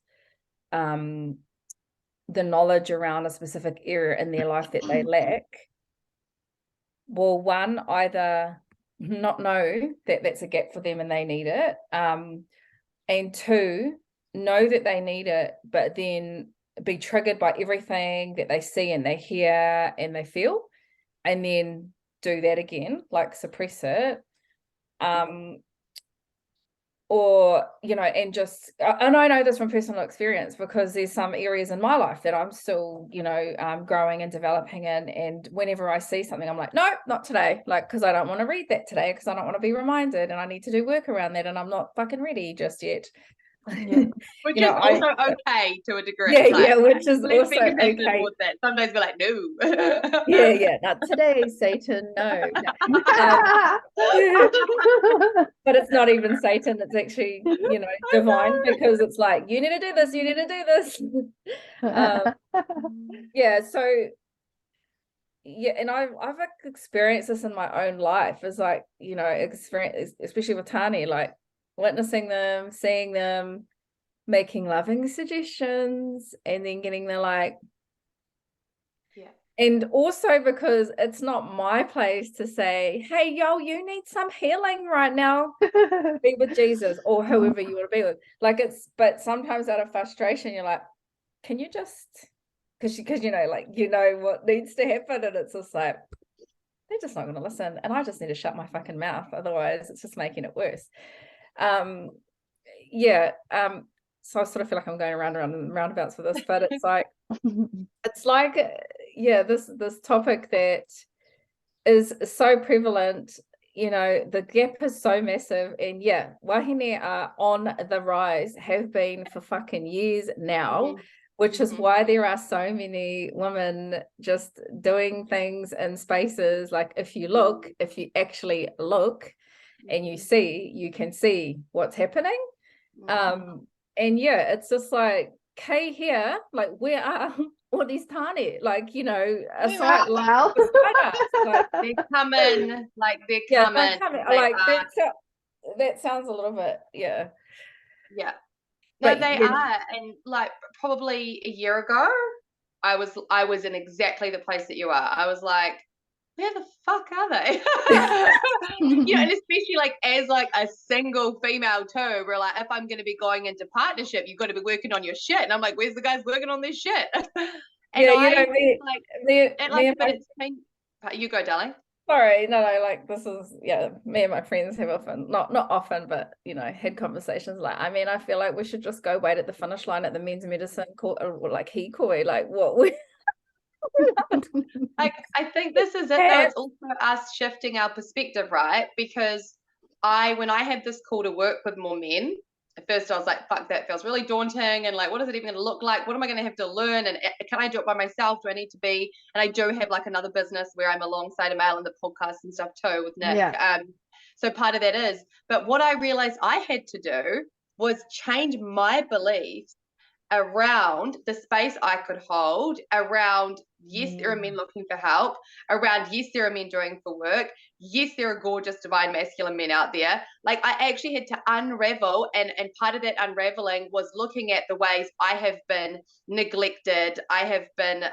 the knowledge around a specific area in their life that they lack, will, one, either not know that that's a gap for them and they need it, and two, know that they need it, but then be triggered by everything that they see and they hear and they feel, and then do that again, like suppress it, or, you know, and just, and I know this from personal experience, because there's some areas in my life that I'm still, you know, growing and developing in, and whenever I see something, I'm like, no, not today, like, because I don't want to read that today, because I don't want to be reminded, and I need to do work around that, and I'm not fucking ready just yet. Yeah. Which You know, is also okay to a degree. Yeah, like, yeah, which is let's also be compassionate okay. towards that. Sometimes we're like, no. Yeah, not today, Satan, no. But it's not even Satan, it's actually, you know, divine, because it's like, you need to do this, you need to do this. Yeah, so yeah, and I've experienced this in my own life, is like, you know, experience, especially with Tane, like witnessing them, seeing them, making loving suggestions, and then getting the like, yeah. and also because it's not my place to say, hey, yo, you need some healing right now, be with Jesus or whoever you want to be with. Like, it's, but sometimes out of frustration, you're like, can you just, because you know, like, you know what needs to happen, and it's just like, they're just not going to listen, and I just need to shut my fucking mouth, otherwise it's just making it worse. Yeah. So I sort of feel like I'm going around and roundabouts with this, but it's like, yeah, this topic that is so prevalent, you know, the gap is so massive, and yeah, wahine are on the rise, have been for fucking years now, which is why there are so many women just doing things in spaces, like, if you actually look and you can see what's happening. And yeah, it's just like, Kay here, like, where are all these Tane? Like, you know, aside, like, they come in, like, they're coming. Like, that sounds a little bit, yeah. Yeah. No, But they are. And like, probably a year ago, I was in exactly the place that you are. I was like, where the fuck are they? You know, and especially like as like a single female too, we're like, if I'm going to be going into partnership, you've got to be working on your shit. And I'm like, where's the guys working on their shit? And yeah, you know, you go, darling. Sorry, no, like, this is, yeah, me and my friends have often, not often, but, you know, had conversations like, I mean, I feel like we should just go wait at the finish line at the men's medicine like hikoi, like, what we like, I think this is it though. It's also us shifting our perspective, right? Because when I had this call to work with more men, at first I was like, fuck, that feels really daunting, and like, what is it even going to look like? What am I going to have to learn? And can I do it by myself? Do I need to be? And I do have like another business where I'm alongside a male in the podcast and stuff too with Nick. Yeah. So part of that is, but what I realized I had to do was change my beliefs around the space I could hold, around, yes, there are men looking for help, around, yes, there are men doing for work, yes, there are gorgeous, divine, masculine men out there. Like, I actually had to unravel, and part of that unraveling was looking at the ways I have been neglected, I have been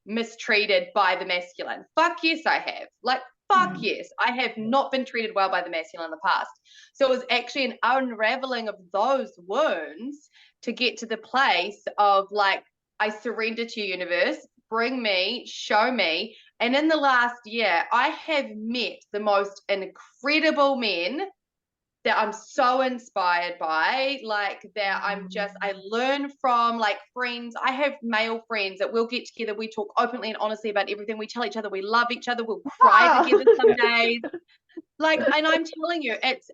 mistreated by the masculine. Fuck yes, I have. Like, fuck yes, I have not been treated well by the masculine in the past. So it was actually an unraveling of those wounds to get to the place of like, I surrender to your universe, bring me, show me. And in the last year, I have met the most incredible men that I'm so inspired by, like, that I learn from, like, friends. I have male friends that we'll get together, we talk openly and honestly about everything, we tell each other we love each other, we'll cry together some days, like, and I'm telling you, it's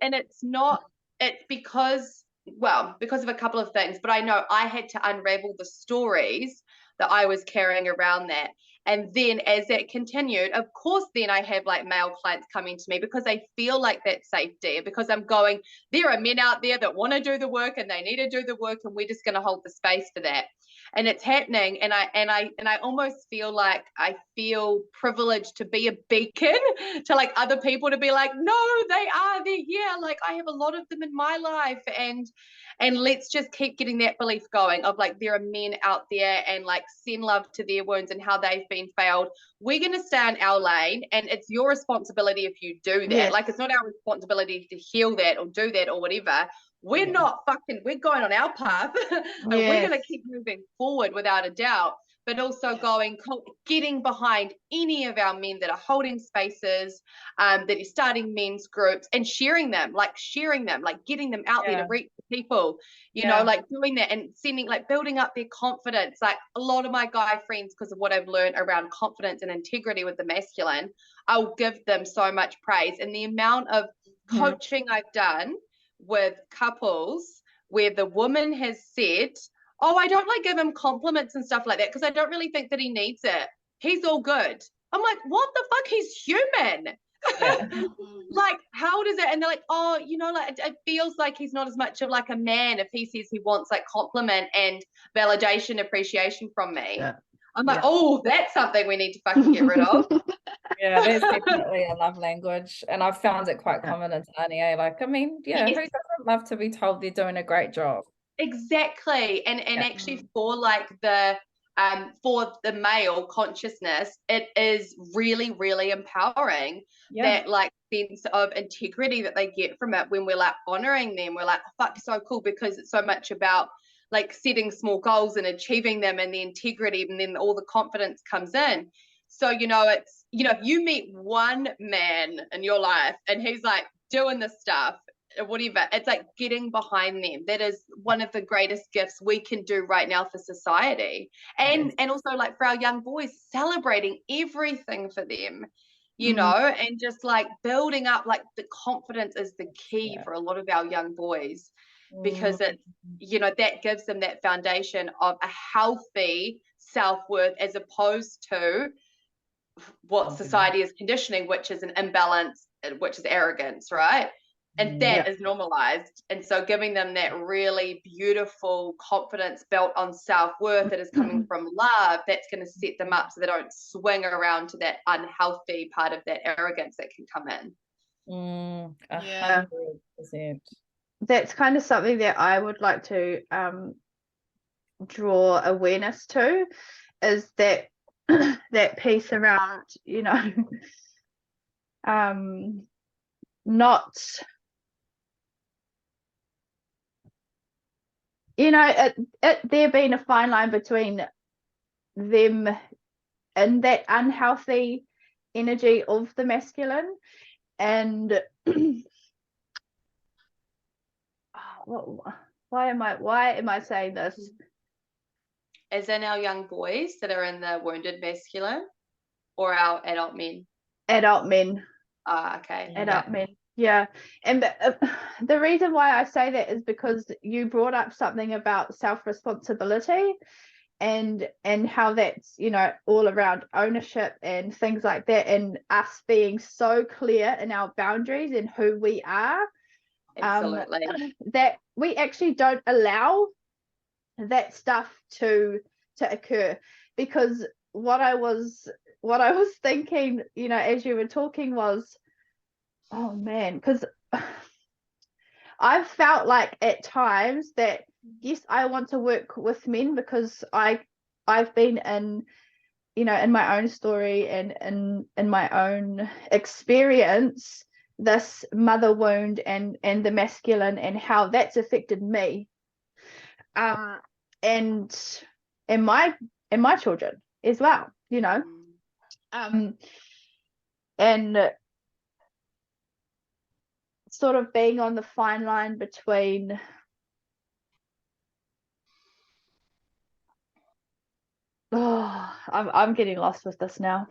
because of a couple of things, but I know I had to unravel the stories that I was carrying around that. And then as that continued, of course, then I have like male clients coming to me because they feel like that safety, because I'm going, there are men out there that want to do the work and they need to do the work, and we're just going to hold the space for that. And it's happening. And I almost feel like I feel privileged to be a beacon to like other people, to be like, no, they're here. Like, I have a lot of them in my life. And let's just keep getting that belief going of like, there are men out there, and like, send love to their wounds and how they've been failed. We're going to stay in our lane, and it's your responsibility if you do that. Yes. Like, it's not our responsibility to heal that or do that or whatever. We're not fucking, we're going on our path and we're going to keep moving forward without a doubt. But also getting behind any of our men that are holding spaces, that are starting men's groups and sharing them, like getting them out there to reach people, you know, like doing that and sending, like building up their confidence. Like a lot of my guy friends, because of what I've learned around confidence and integrity with the masculine, I'll give them so much praise. And the amount of coaching I've done with couples where the woman has said, oh, I don't like give him compliments and stuff like that because I don't really think that he needs it. He's all good. I'm like, what the fuck? He's human. Like, how does it? And they're like, oh, you know, like it feels like he's not as much of like a man if he says he wants like compliment and validation, appreciation from me. I'm like, oh, that's something we need to fucking get rid of. Yeah, that's definitely a love language, and I've found it quite common in Tane. Like, I mean, who doesn't love to be told they're doing a great job? Exactly. And actually for like the for the male consciousness, it is really, really empowering, that like sense of integrity that they get from it when we're like honoring them. We're like, oh, fuck, so cool, because it's so much about like setting small goals and achieving them, and the integrity, and then all the confidence comes in. So, you know, it's, you know, if you meet one man in your life and he's like doing this stuff, whatever, it's like getting behind them. That is one of the greatest gifts we can do right now for society. And also like for our young boys, celebrating everything for them, you know, and just like building up, like the confidence is the key for a lot of our young boys, because it, you know, that gives them that foundation of a healthy self-worth, as opposed to what society is conditioning, which is an imbalance, which is arrogance, right? And that is normalized. And so giving them that really beautiful confidence built on self-worth that is coming from love, that's going to set them up so they don't swing around to that unhealthy part of that arrogance that can come in. 100%. That's kind of something that I would like to draw awareness to, is that that piece around, you know, not, you know, there being a fine line between them and that unhealthy energy of the masculine, and why am I saying this? As in our young boys that are in the wounded masculine, or our adult men? Adult men. Okay. Adult men. Yeah. And the reason why I say that is because you brought up something about self-responsibility and how that's, you know, all around ownership and things like that, and us being so clear in our boundaries and who we are. Absolutely. That we actually don't allow that stuff to occur, because what I was thinking, you know, as you were talking was, oh man, because I've felt like at times that yes, I want to work with men because I've been in, you know, in my own story and in my own experience, this mother wound and the masculine, and how that's affected me, and my children as well, you know, and sort of being on the fine line between I'm getting lost with this now.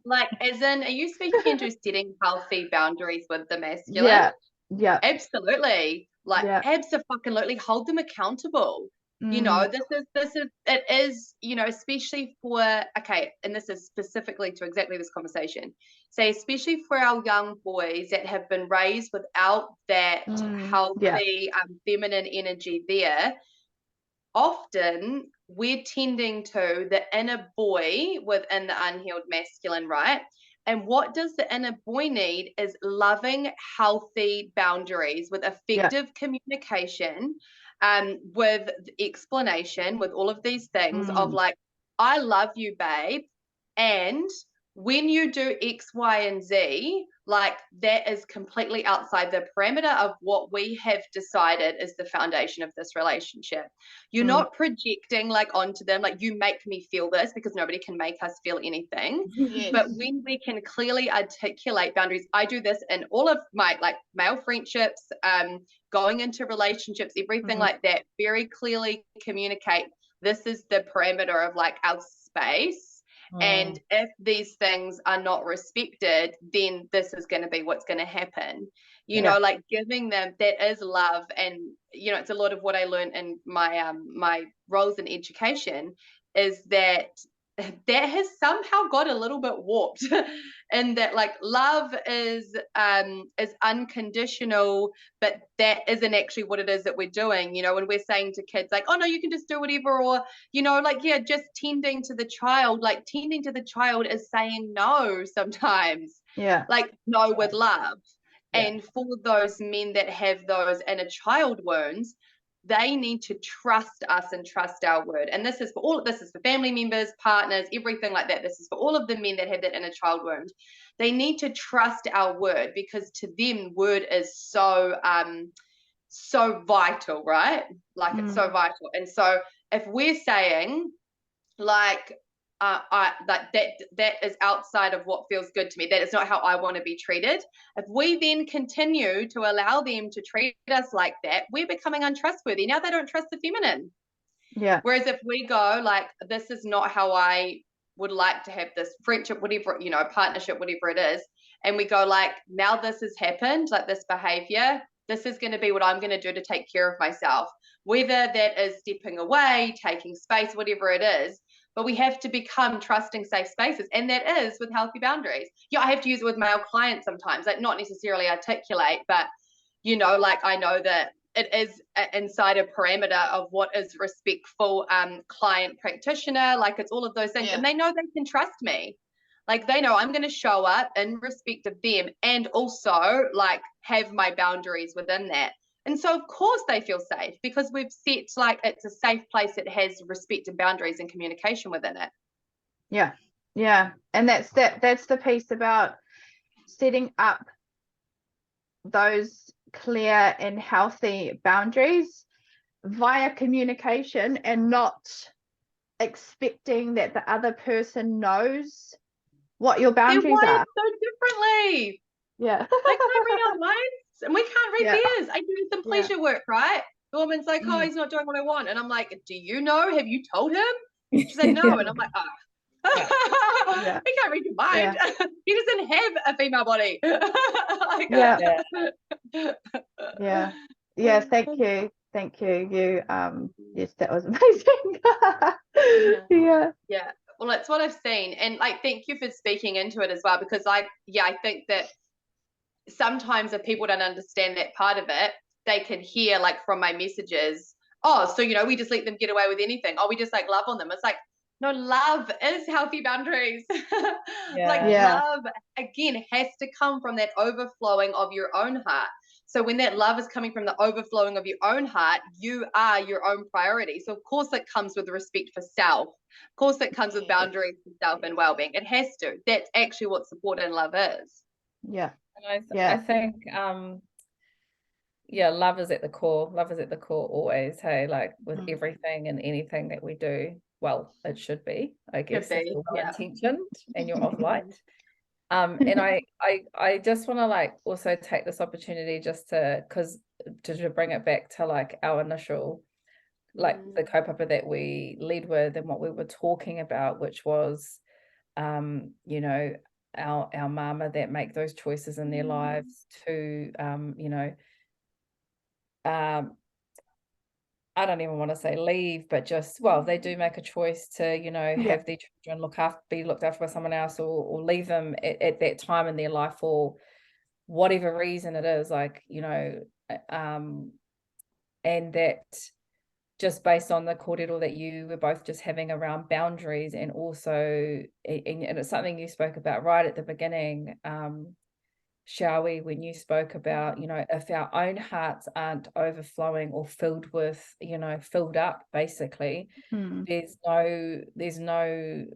Like, as in, are you speaking to setting healthy boundaries with the masculine? Yeah. Absolutely. Like, absolutely, hold them accountable. You know, it is, you know, especially for, okay, and this is specifically to exactly this conversation, say, especially for our young boys that have been raised without that healthy feminine energy there, often we're tending to the inner boy within the unhealed masculine, right? And what does the inner boy need is loving, healthy boundaries with effective communication, with explanation, with all of these things of like, I love you, babe. And when you do X, Y, and Z, like that is completely outside the parameter of what we have decided is the foundation of this relationship. You're not projecting like onto them, like you make me feel this, because nobody can make us feel anything. But when we can clearly articulate boundaries, I do this in all of my like male friendships, going into relationships, everything like that, very clearly communicate, this is the parameter of like our space. And if these things are not respected, then this is going to be what's going to happen. You know, like giving them, that is love. And, you know, it's a lot of what I learned in my my roles in education, is that has somehow got a little bit warped and that like love is unconditional, but that isn't actually what it is that we're doing. You know, when we're saying to kids like, oh no, you can just do whatever, or, you know, like, yeah, just tending to the child, like tending to the child is saying no sometimes, like no with love. And for those men that have those inner child wounds, they need to trust us and trust our word. And this is for all, this is for family members, partners, everything like that. This is for all of the men that have that inner child wound. They need to trust our word, because to them word is so so vital, right? Like it's so vital. And so if we're saying like that is outside of what feels good to me, that is not how I want to be treated, if we then continue to allow them to treat us like that, we're becoming untrustworthy. Now they don't trust the feminine. Whereas if we go like, this is not how I would like to have this friendship, whatever, you know, partnership, whatever it is, and we go like, now this has happened, like this behavior, this is going to be what I'm going to do to take care of myself, whether that is stepping away, taking space, whatever it is. But we have to become trusting, safe spaces. And that is with healthy boundaries. Yeah, I have to use it with male clients sometimes, like not necessarily articulate, but, you know, like I know that it is inside a parameter of what is respectful client practitioner. Like it's all of those things. And they know they can trust me. Like they know I'm going to show up in respect of them and also like have my boundaries within that. And so, of course, they feel safe because we've set like it's a safe place that has respect and boundaries and communication within it. Yeah. And that's the piece about setting up those clear and healthy boundaries via communication and not expecting that the other person knows what your boundaries are. So differently. They can't read our minds and we can't read theirs. I do some pleasure work, right? The woman's like, oh, he's not doing what I want. And I'm like, do you know? Have you told him? She said no. And I'm like, he can't read your mind. He doesn't have a female body. Like, thank you. You yes, that was amazing. Well, it's what I've seen. And like, thank you for speaking into it as well, because I think that sometimes if people don't understand that part of it, they can hear like from my messages, oh, so, you know, we just let them get away with anything. Oh, we just like love on them. It's like, no, love is healthy boundaries. Love, again, has to come from that overflowing of your own heart. So when that love is coming from the overflowing of your own heart, you are your own priority. So of course it comes with respect for self. Of course it comes with boundaries for self and well-being. It has to. That's actually what support and love is. And I think love is at the core. Love is at the core always. Hey, like with everything and anything that we do. Well, it should be, I guess, if you're well intentioned and you're off light. And I just want to like also take this opportunity just to bring it back to like our initial like the kaupapa that we led with and what we were talking about, which was you know, our mama that make those choices in their lives to you know, I don't even want to say leave, but just, well, they do make a choice to, you know, have their children be looked after by someone else, or leave them at that time in their life for whatever reason it is, like, you know, and that just based on the kōrero that you were both just having around boundaries, and also, and it's something you spoke about right at the beginning, CHOWIE, when you spoke about, you know, if our own hearts aren't overflowing or filled with, you know, filled up, basically, there's no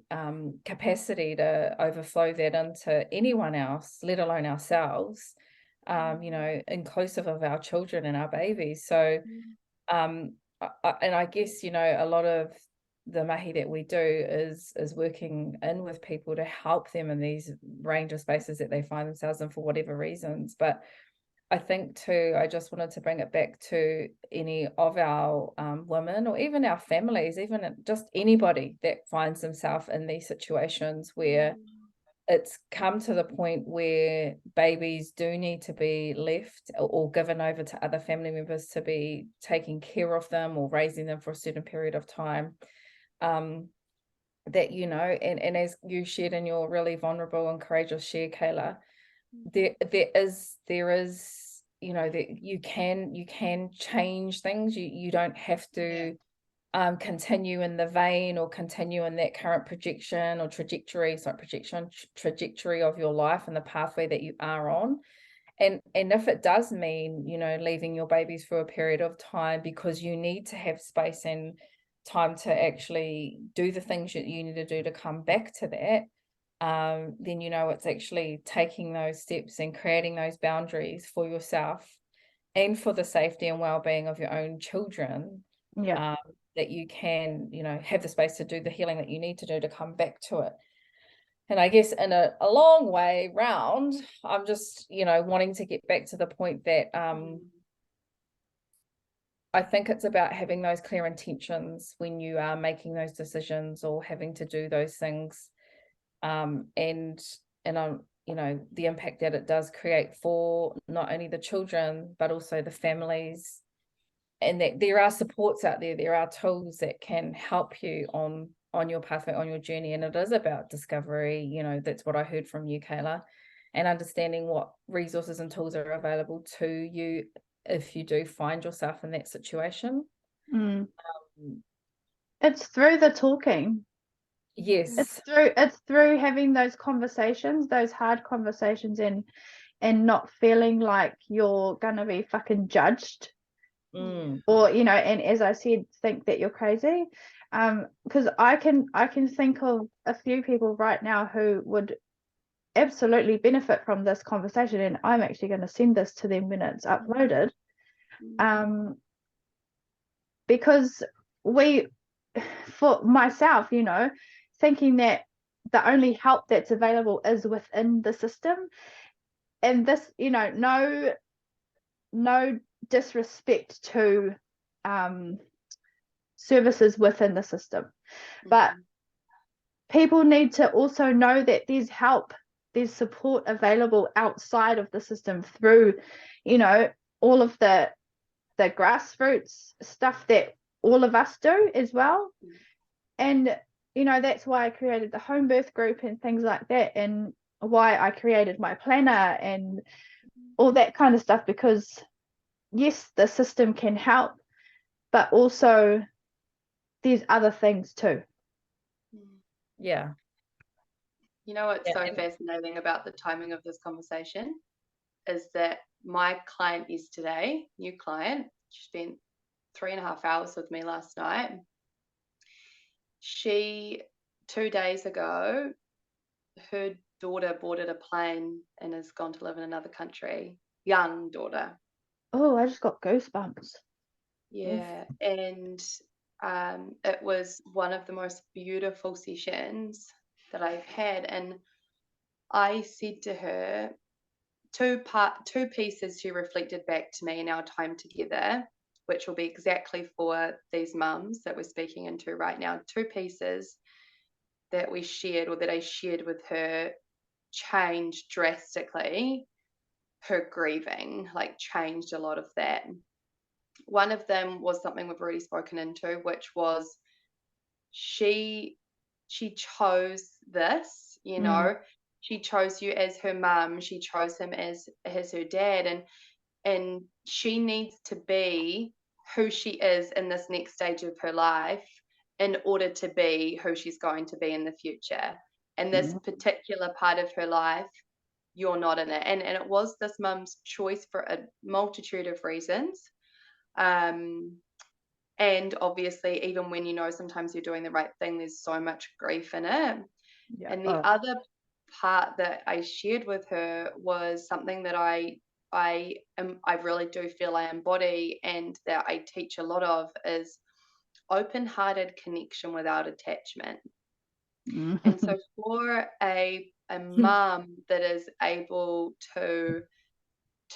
capacity to overflow that into anyone else, let alone ourselves, you know, inclusive of our children and our babies. So, and I guess, you know, a lot of the mahi that we do is working in with people to help them in these range of spaces that they find themselves in for whatever reasons. But I think too, I just wanted to bring it back to any of our women, or even our families, even just anybody that finds themselves in these situations where it's come to the point where babies do need to be left or given over to other family members to be taking care of them or raising them for a certain period of time. That, you know, and as you shared in your really vulnerable and courageous share, Kayla, there is, you know, that you can change things. You don't have to continue in the vein or continue in that current trajectory of your life and the pathway that you are on. And if it does mean, you know, leaving your babies for a period of time because you need to have space and time to actually do the things that you need to do to come back to that, then, you know, it's actually taking those steps and creating those boundaries for yourself and for the safety and well-being of your own children, that you can, you know, have the space to do the healing that you need to do to come back to it. And I guess in a long way round, I'm just, you know, wanting to get back to the point that I think it's about having those clear intentions when you are making those decisions or having to do those things, and you know, the impact that it does create for not only the children but also the families, and that there are supports out there, there are tools that can help you on your pathway, on your journey. And it is about discovery, you know, that's what I heard from you, Kayla, and understanding what resources and tools are available to you if you do find yourself in that situation. It's through the talking. Yes. It's through having those conversations, those hard conversations, and not feeling like you're gonna be fucking judged. Or, you know, and as I said, think that you're crazy. Because I can think of a few people right now who would absolutely benefit from this conversation, and I'm actually going to send this to them when it's uploaded. Because for myself, you know, thinking that the only help that's available is within the system, and this, you know, no disrespect to services within the system, but people need to also know that there's help, there's support available outside of the system through, you know, all of the grassroots stuff that all of us do as well. And, you know, that's why I created the home birth group and things like that, and why I created my planner and all that kind of stuff, because yes, the system can help, but also there's other things too. Yeah. You know what's so fascinating about the timing of this conversation is that my client yesterday, new client, spent 3.5 hours with me last night. She, 2 days ago, her daughter boarded a plane and has gone to live in another country. Young daughter. Oh, I just got goosebumps. Yeah, and it was one of the most beautiful sessions that I've had. And I said to her, two pieces she reflected back to me in our time together, which will be exactly for these mums that we're speaking into right now. 2 pieces that we shared, or that I shared with her, changed drastically her grieving, like changed a lot of that. one of them was something we've already spoken into, which was she chose this, you know, she chose you as her mum, she chose him as her dad, and she needs to be who she is in this next stage of her life in order to be who she's going to be in the future. And this particular part of her life, you're not in it. And it was this mum's choice for a multitude of reasons. And obviously, even when you know sometimes you're doing the right thing, there's so much grief in it. Yeah. And the other part that I shared with her was something that I really do feel I embody and that I teach a lot of is open-hearted connection without attachment. And so for a mum that is able to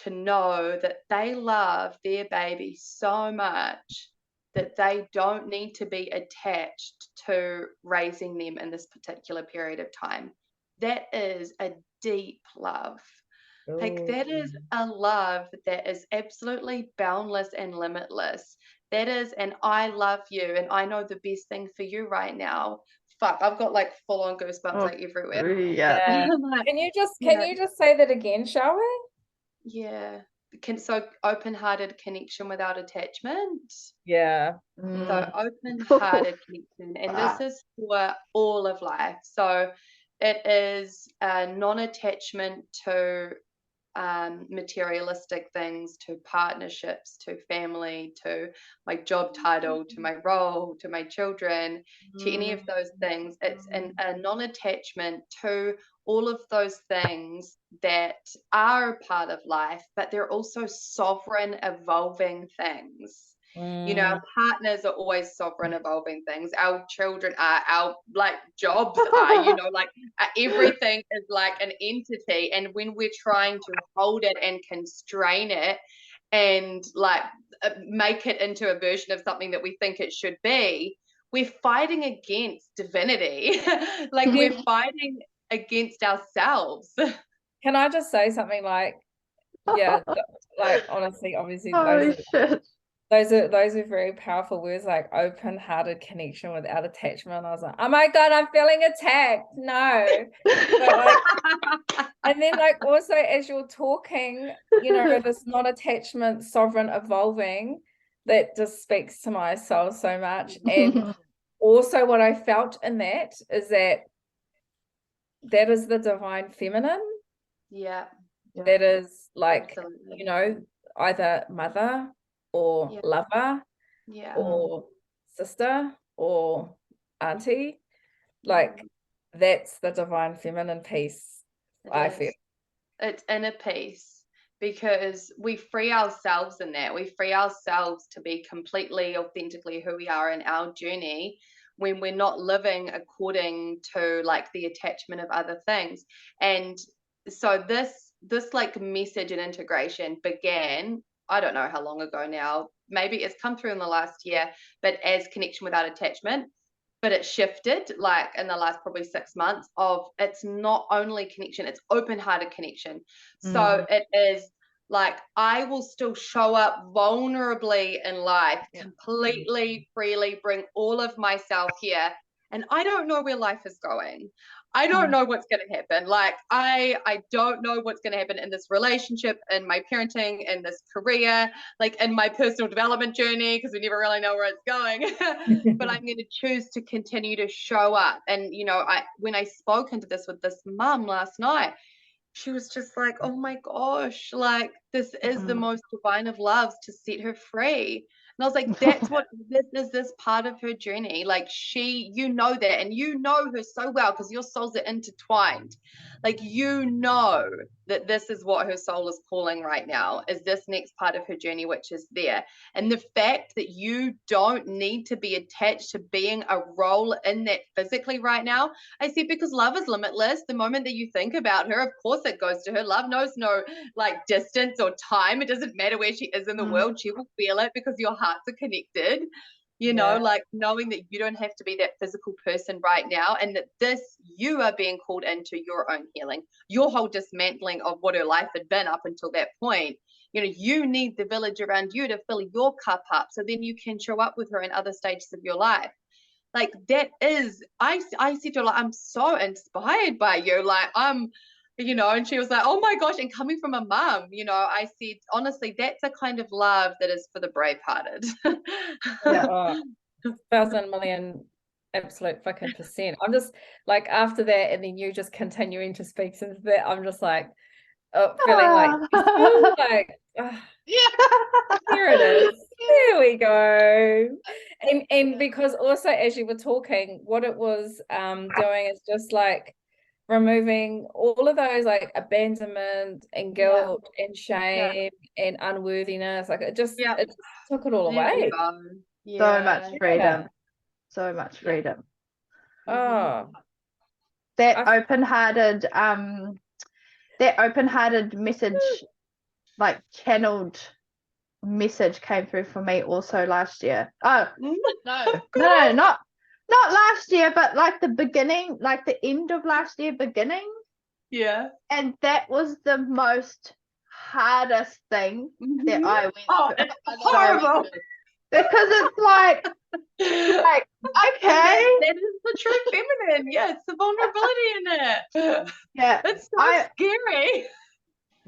know that they love their baby so much that they don't need to be attached to raising them in this particular period of time, that is a deep love. Like that is a love that is absolutely boundless and limitless. That is, and I love you and I know the best thing for you right now. Fuck, I've got like full on goosebumps like everywhere. Yeah. Can you just say that again, shall we? Yeah. So open-hearted connection without attachment. Yeah. So open-hearted connection, and this is for all of life. So it is non-attachment to materialistic things, to partnerships, to family, to my job title, to my role, to my children, to any of those things. It's a non-attachment to all of those things that are a part of life, but they're also sovereign, evolving things. You know, our partners are always sovereign, evolving things. Our children are, our like jobs are, you know, like everything is like an entity. And when we're trying to hold it and constrain it and like make it into a version of something that we think it should be, we're fighting against divinity. Like we're fighting against ourselves. Can I just say something like, yeah, like honestly, obviously those are very powerful words, like open-hearted connection without attachment. I was like, oh my God, I'm feeling attacked. No. But like, and then like also as you're talking, you know, this non-attachment, sovereign, evolving, that just speaks to my soul so much. And also what I felt in that is that is the divine feminine. Yeah. That is like, absolutely. You know, either mother or lover or sister or auntie, like that's the divine feminine piece. I feel it's inner peace, because we free ourselves in that. We free ourselves to be completely authentically who we are in our journey when we're not living according to like the attachment of other things. And so this like message and integration began, I don't know how long ago now, maybe it's come through in the last year, but as connection without attachment. But it shifted like in the last probably 6 months of it's not only connection, it's open-hearted connection. So it is like I will still show up vulnerably in life, completely freely, bring all of myself here. And I don't know where life is going. I don't know what's going to happen. Like I don't know what's going to happen in this relationship, in my parenting, in this career, like in my personal development journey, because we never really know where it's going. But I'm going to choose to continue to show up. And, you know, when I spoke into this with this mum last night, she was just like, oh my gosh, like this is the most divine of loves to set her free. And I was like, that's what this part of her journey. Like you know that, and you know her so well because your souls are intertwined. Like, you know that this is what her soul is calling right now, is this next part of her journey, which is there. And the fact that you don't need to be attached to being a role in that physically right now, I said, because love is limitless. The moment that you think about her, of course it goes to her. Love knows no like distance or time. It doesn't matter where she is in the world. She will feel it because your hearts are connected. You know, like knowing that you don't have to be that physical person right now, and that you are being called into your own healing, your whole dismantling of what her life had been up until that point. you know, you need the village around you to fill your cup up, so then you can show up with her in other stages of your life. Like, that is, I said to her, like, I'm so inspired by you, like, I'm, you know, and she was like, oh my gosh, and coming from a mum, you know, I said, honestly, that's a kind of love that is for the brave-hearted. Yeah. 1,000 million absolute fucking %. I'm just like, after that, and then you just continuing to speak since that, I'm just like, feeling like, Yeah. here it is. There we go. And because also, as you were talking, what it was doing is just like removing all of those like abandonment and guilt and shame and unworthiness. Like it just took it all away. So much freedom. So much freedom. Oh, That open-hearted message, like channeled message, came through for me also last year. Oh no, not last year, but like the beginning, like the end of last year, beginning. Yeah. And that was the most hardest thing that I went through. It's horrible. Because it's like okay, that is the true feminine. Yeah, it's the vulnerability in it. Yeah, it's so scary.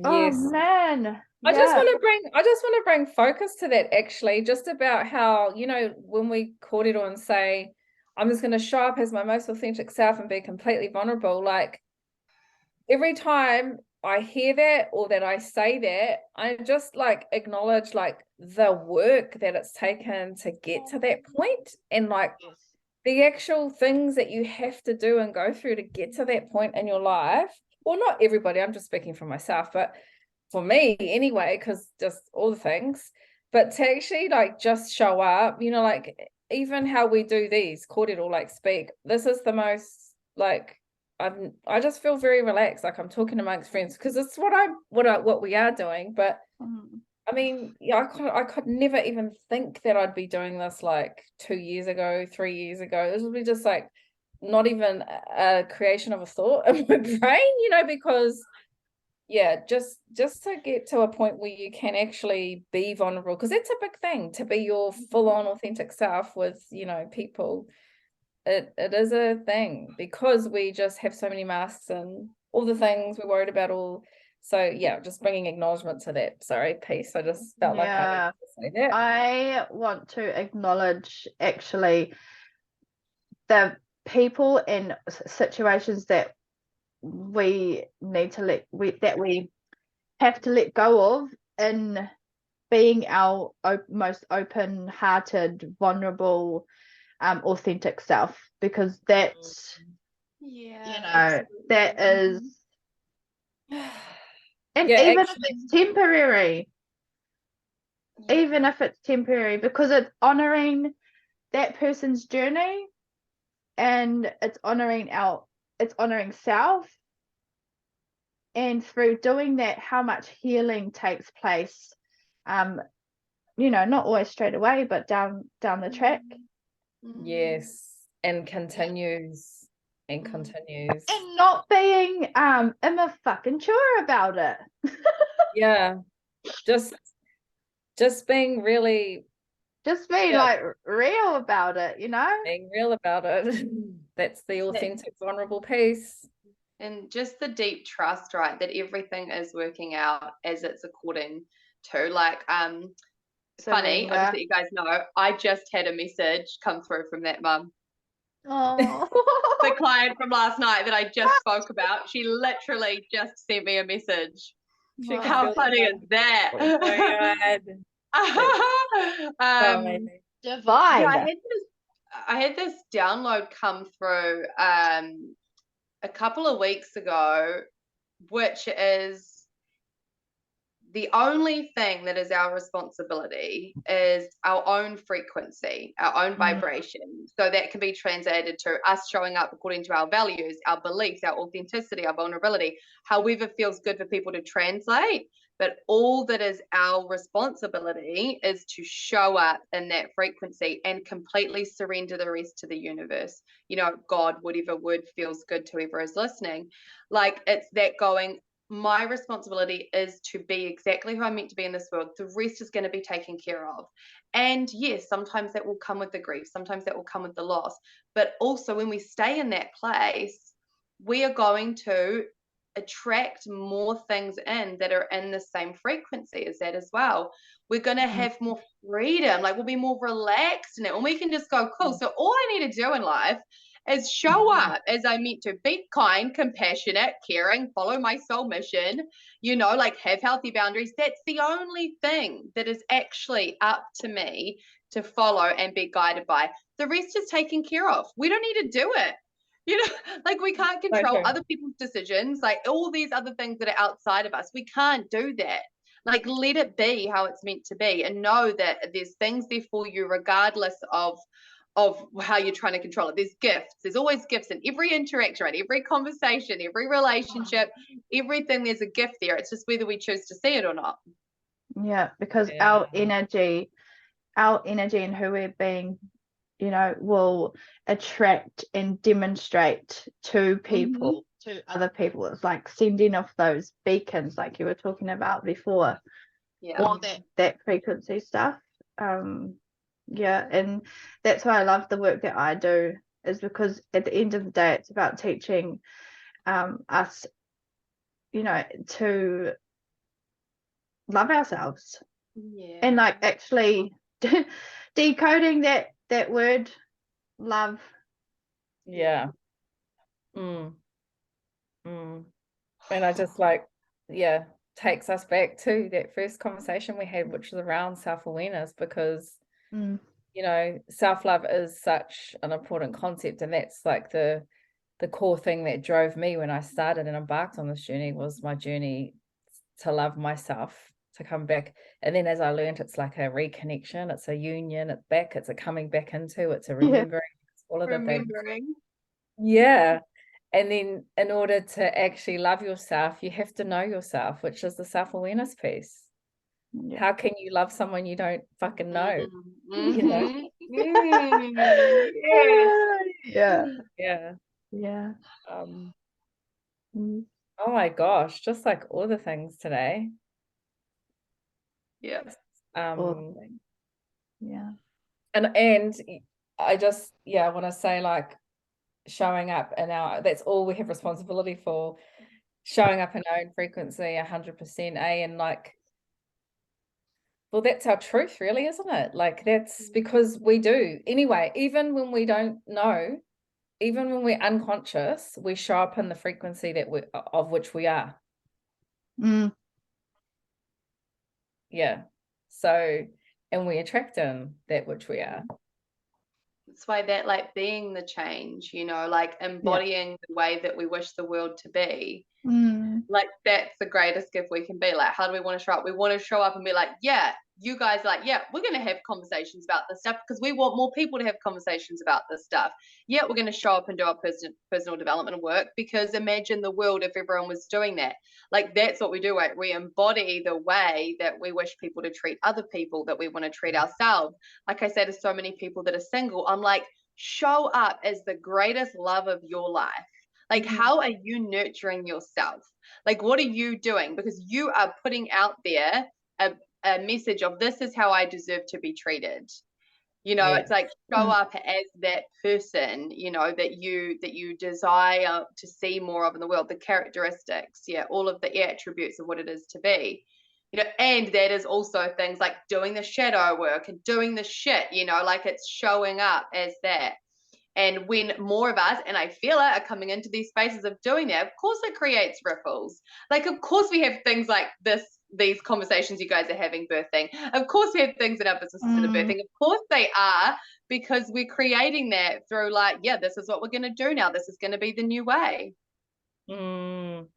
Oh man, I just want to bring focus to that, actually, just about how, you know, when we kōrero and say, I'm just going to show up as my most authentic self and be completely vulnerable, like every time I hear that or that I say that, I just like acknowledge like the work that it's taken to get to that point, and like the actual things that you have to do and go through to get to that point in your life. Well, not everybody, I'm just speaking for myself, but for me anyway, because just all the things, but to actually like just show up, you know, like even how we do these kōrero, like speak, this is the most like, I just feel very relaxed, like I'm talking amongst friends, because it's what we are doing. But I mean, yeah, I could never even think that I'd be doing this like 2 years ago, 3 years ago. This would be just like not even a creation of a thought in my brain, you know, because yeah, just to get to a point where you can actually be vulnerable, because it's a big thing to be your full-on authentic self with, you know, people. It is a thing, because we just have so many masks and all the things we're worried about all. So yeah, just bringing acknowledgement to that. Sorry, peace. I just felt like I needed to say that. I want to acknowledge actually the people and situations that we need to we have to let go of in being our most open-hearted, vulnerable, authentic self, because that's you know, that is, and even if it's temporary, because it's honoring that person's journey, and it's honoring self, and through doing that, how much healing takes place, you know, not always straight away, but down the track. Yes, and continues and continues, and not being fucking sure about it. Yeah, just being really, like real about it, you know, being real about it. That's the authentic, vulnerable piece. And just the deep trust, right, that everything is working out as it's according to, like, funny, I'll just let you guys know, I just had a message come through from that mum. Oh. The client from last night that I just spoke about, she literally just sent me a message. How funny is that? Oh my God. Divine. Yeah, I had this download come through a couple of weeks ago, which is the only thing that is our responsibility is our own frequency, our own vibration. So that can be translated to us showing up according to our values, our beliefs, our authenticity, our vulnerability, however feels good for people to translate. But all that is our responsibility is to show up in that frequency and completely surrender the rest to the universe. You know, God, whatever word feels good to whoever is listening. Like, it's that going, my responsibility is to be exactly who I'm meant to be in this world. The rest is going to be taken care of. And yes, sometimes that will come with the grief. Sometimes that will come with the loss. But also when we stay in that place, we are going to attract more things in that are in the same frequency as that as well. We're going to have more freedom. Like we'll be more relaxed in it. And we can just go, cool. So all I need to do in life is show up as I meant to, be kind, compassionate, caring, follow my soul mission, you know, like have healthy boundaries. That's the only thing that is actually up to me to follow and be guided by. The rest is taken care of. We don't need to do it. You know, like we can't control other people's decisions, like all these other things that are outside of us. We can't do that. Like let it be how it's meant to be, and know that there's things there for you regardless of how you're trying to control it. There's gifts. There's always gifts in every interaction, right? Every conversation, every relationship, everything, there's a gift there. It's just whether we choose to see it or not. Yeah, because our energy and who we're being, you know, will attract and demonstrate to people, to other people. It's like sending off those beacons like you were talking about before. All that frequency stuff. And that's why I love the work that I do, is because at the end of the day it's about teaching us, you know, to love ourselves, and like actually decoding that word love. And I just like takes us back to that first conversation we had, which was around self-awareness, because you know, self-love is such an important concept, and that's like the core thing that drove me when I started and embarked on this journey, was my journey to love myself, to come back. And then as I learned, it's like a reconnection, it's a union, it's back, it's a coming back into, it's a remembering, it's all of the things. And then in order to actually love yourself, you have to know yourself, which is the self-awareness piece. How can you love someone you don't fucking know? You know? Oh my gosh, just like all the things today. And I just want to say, like, showing up in our, that's all we have responsibility for, showing up in our own frequency 100%, and like, well, that's our truth, really, isn't it? Like, that's because we do anyway. Even when we don't know, even when we're unconscious, we show up in the frequency that we of which we are. So, and we attract in that which we are. That's why that, like, being the change, you know, like embodying the way that we wish the world to be, like, that's the greatest gift we can be. Like, how do we want to show up? We want to show up and be like, you guys, like, we're going to have conversations about this stuff, because we want more people to have conversations about this stuff. We're going to show up and do our personal development work, because imagine the world if everyone was doing that. Like, that's what we do, right? We embody the way that we wish people to treat other people, that we want to treat ourselves. Like I say to so many people that are single, I'm like, show up as the greatest love of your life. Like, how are you nurturing yourself? Like, what are you doing? Because you are putting out there a message of, this is how I deserve to be treated. You know, it's like, show up as that person, you know, that you desire to see more of in the world, the characteristics, all of the attributes of what it is to be. You know, and that is also things like doing the shadow work and doing the shit, you know, like, it's showing up as that. And when more of us, and I feel it, are coming into these spaces of doing that, of course it creates ripples. Like, of course we have things like these conversations you guys are having birthing. Of course we have things in our businesses that are birthing. Of course they are, because we're creating that through, like, this is what we're going to do now. This is going to be the new way. So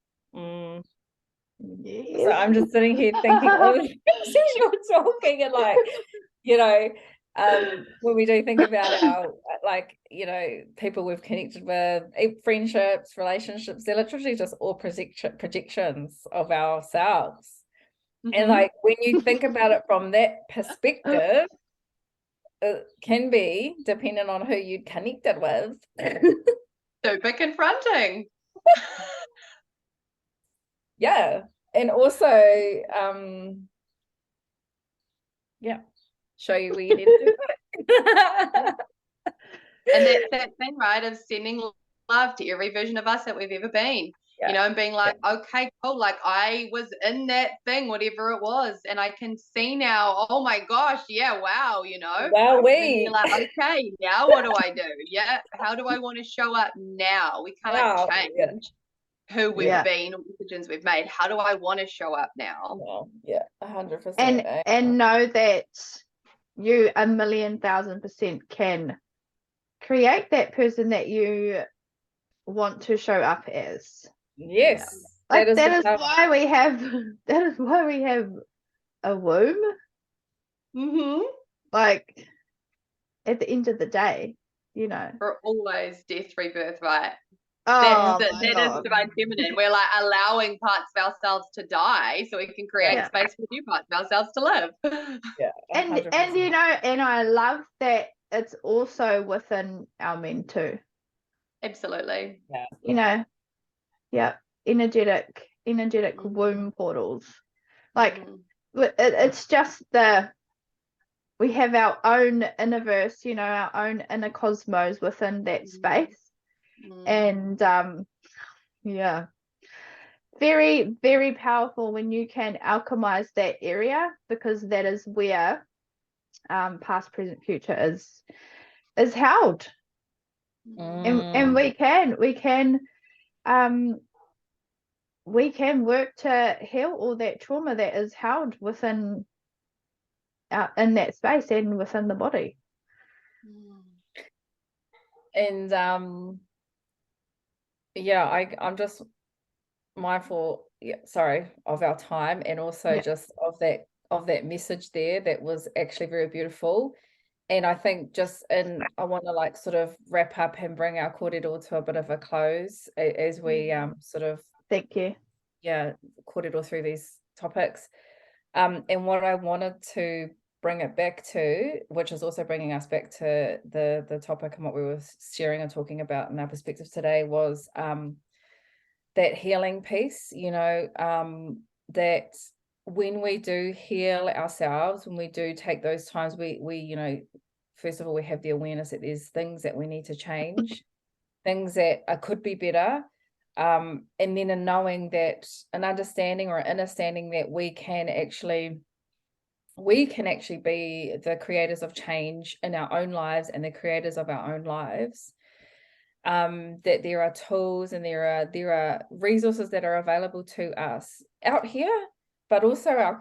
I'm just sitting here thinking all the things you're talking, and like, you know, when we do think about our, like, you know, people we've connected with, friendships, relationships, they're literally just all projections of ourselves. And like, when you think about it from that perspective, it can be, depending on who you connected with, super confronting. yeah, and also show you where you need to do it. And that's that thing, right, of sending love to every version of us that we've ever been. You know, and being like, okay, cool, like I was in that thing, whatever it was, and I can see now, oh my gosh, yeah, wow, you know. Wow, And then you're like, okay, now what do I do? Yeah, how do I want to show up now? We can't change who we've been or decisions we've made. How do I want to show up now? Well, yeah, 100%. And know that you 1,000,000% can create that person that you want to show up as. Yes. Like that is why we have a womb. Like at the end of the day, you know. We're always death, rebirth, right? Oh, that is divine feminine. We're like allowing parts of ourselves to die so we can create space for new parts of ourselves to live. Yeah. 100%. And you know, and I love that it's also within our men too. Absolutely. Yeah. You know, energetic womb portals. Like it's just we have our own universe, you know, our own inner cosmos within that space. And very, very powerful when you can alchemize that area, because that is where past, present, future is held. And we can work to heal all that trauma that is held within in that space and within the body. And I'm just mindful of our time, and also just of that message there that was actually very beautiful. And I think I want to like sort of wrap up and bring our kōrero to a bit of a close as we sort of thank you kōrero through these topics, and what I wanted to bring it back to, which is also bringing us back to the topic and what we were sharing and talking about in our perspective today, was that healing piece, you know, that when we do heal ourselves, when we do take those times, we you know, first of all, we have the awareness that there's things that we need to change, things that could be better, and then a knowing that, an understanding or an understanding that we can actually be the creators of change in our own lives and the creators of our own lives. That there are tools and there are resources that are available to us out here, but also our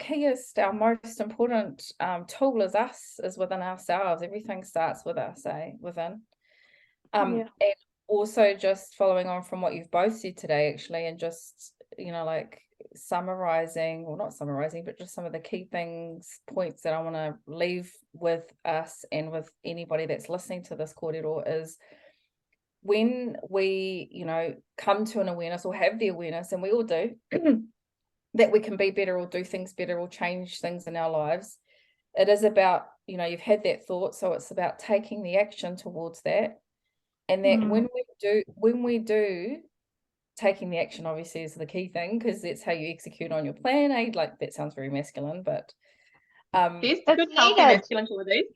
most important tool is within ourselves. Everything starts with us, within. And also just following on from what you've both said today, actually, and just, you know, like summarizing, or not summarizing, but just some of the key points that I want to leave with us and with anybody that's listening to this kōrero is, when we, you know, come to an awareness or have the awareness, and we all do, that we can be better or do things better or change things in our lives, it is about, you know, you've had that thought, so it's about taking the action towards that. And that when we do, taking the action obviously is the key thing, because that's how you execute on your plan. Like, that sounds very masculine, but yes, good healthy masculine qualities.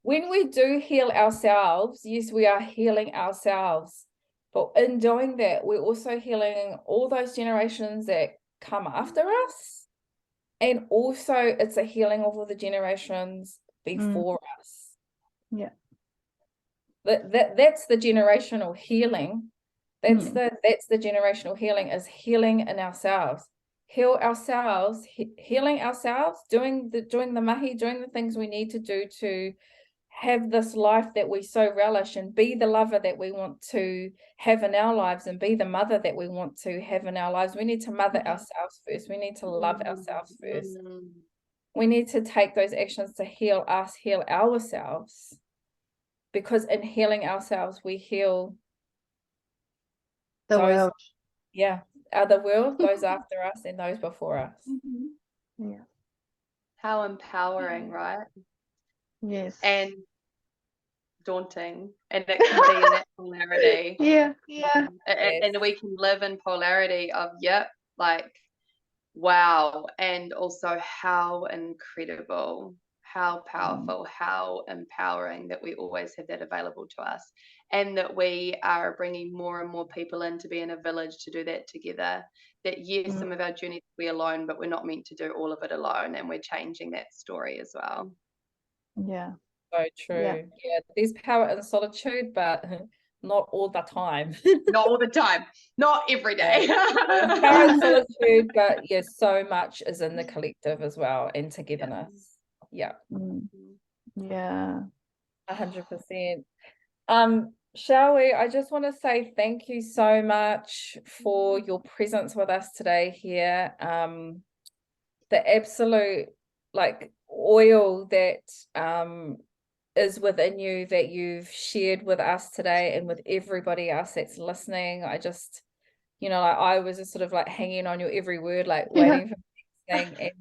When we do heal ourselves, yes, we are healing ourselves, but in doing that, we're also healing all those generations that come after us, and also it's a healing of all the generations before us. That's the generational healing. That's the generational healing, is healing in ourselves. Heal ourselves, healing ourselves, doing the mahi, doing the things we need to do to have this life that we so relish, and be the lover that we want to have in our lives, and be the mother that we want to have in our lives. We need to mother ourselves first. We need to love ourselves first. We need to take those actions to heal us, heal ourselves, because in healing ourselves, we heal the world. The world, those after us and those before us. How empowering, right? Yes. And daunting, and it can be in that polarity. Yeah. And we can live in polarity of, yep, like, wow, and also how incredible, how powerful, how empowering that we always have that available to us, and that we are bringing more and more people in to be in a village to do that together. That yes, some of our journeys we alone, but we're not meant to do all of it alone, and we're changing that story as well. Yeah. So true. Yeah, there's power in solitude, but not all the time. Not all the time, not every day. There's power in solitude, but yeah, so much is in the collective as well, and togetherness. Yeah. Yeah. 100%. Shall we? I just want to say thank you so much for your presence with us today here. The absolute like oil that is within you that you've shared with us today and with everybody else that's listening. I just, like I was just sort of like hanging on your every word, like waiting for the next thing.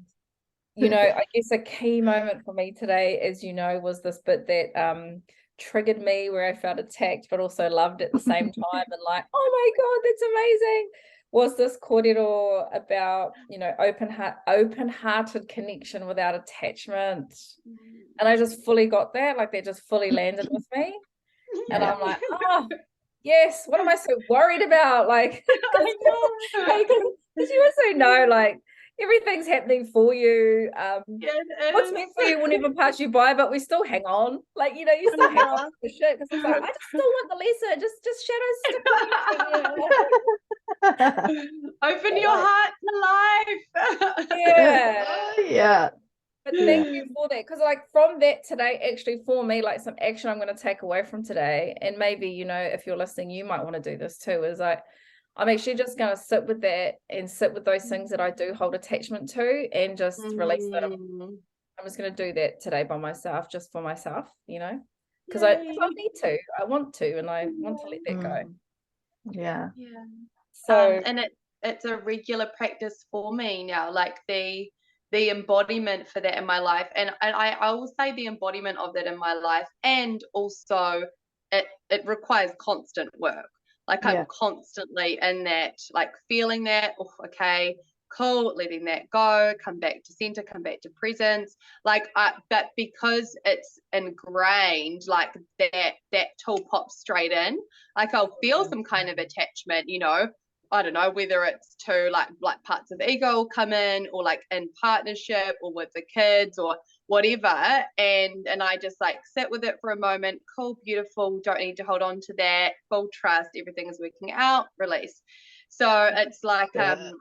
And I guess a key moment for me today, as was this bit that triggered me, where I felt attacked but also loved at the same time, and like, oh my God, that's amazing, was this kōrero about open-hearted connection without attachment. And I just fully got that, like that just fully landed with me. And I'm like, oh yes, what am I so worried about? Like, because you also know, like, everything's happening for you. What's meant for you will never pass you by, but we still hang on. Like, you still hang on to shit, because it's like, I just still want the lesson. Just shadows stick. Open your heart to life. Yeah. But thank you for that, because like from that today, actually for me, like some action I'm going to take away from today, and maybe if you're listening, you might want to do this too, is like, I'm actually just going to sit with that and sit with those things that I do hold attachment to, and just release them. I'm just going to do that today by myself, just for myself, because I need to, I want to, and I want to let that go. Yeah. So and it's a regular practice for me now, like the embodiment for that in my life, and I will say the embodiment of that in my life, and also it requires constant work. Like I'm constantly in that, like feeling that, oh, okay, cool, letting that go, come back to center, come back to presence. Like, but because it's ingrained, like that tool pops straight in. Like I'll feel some kind of attachment, I don't know, whether it's to like parts of ego will come in, or like in partnership, or with the kids, or whatever, and I just like sit with it for a moment. Cool, beautiful, don't need to hold on to that, full trust, everything is working out, release. So it's like it's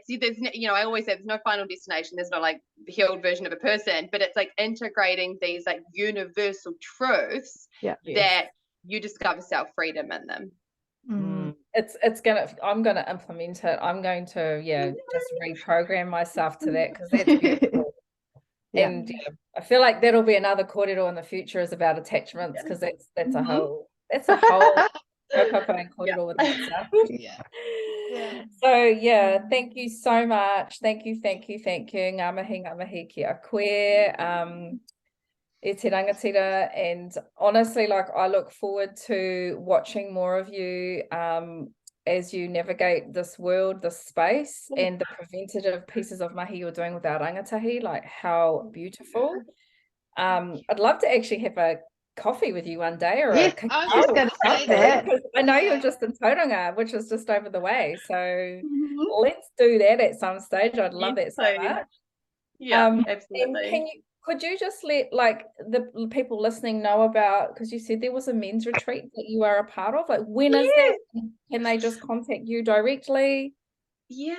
there's I always say there's no final destination, there's no like healed version of a person, but it's like integrating these like universal truths that you discover self-freedom in them. I'm gonna implement it. I'm going to just reprogram myself to that, because that's beautiful. And I feel like that'll be another kōrero in the future, is about attachments, because that's a whole kōrero with myself. So thank you so much. Thank you. Ngā mihi kia koe. E te rangatira, and honestly, like, I look forward to watching more of you as you navigate this world, this space, and the preventative pieces of mahi you're doing with our rangatahi. Like, how beautiful. I'd love to actually have a coffee with you one day, or I was just going to say that. I know you're just in Tauranga, which is just over the way, so let's do that at some stage. I'd love that so much. Absolutely. And could you just let like the people listening know about, because you said there was a men's retreat that you are a part of, like, when is that? Can they just contact you directly? So you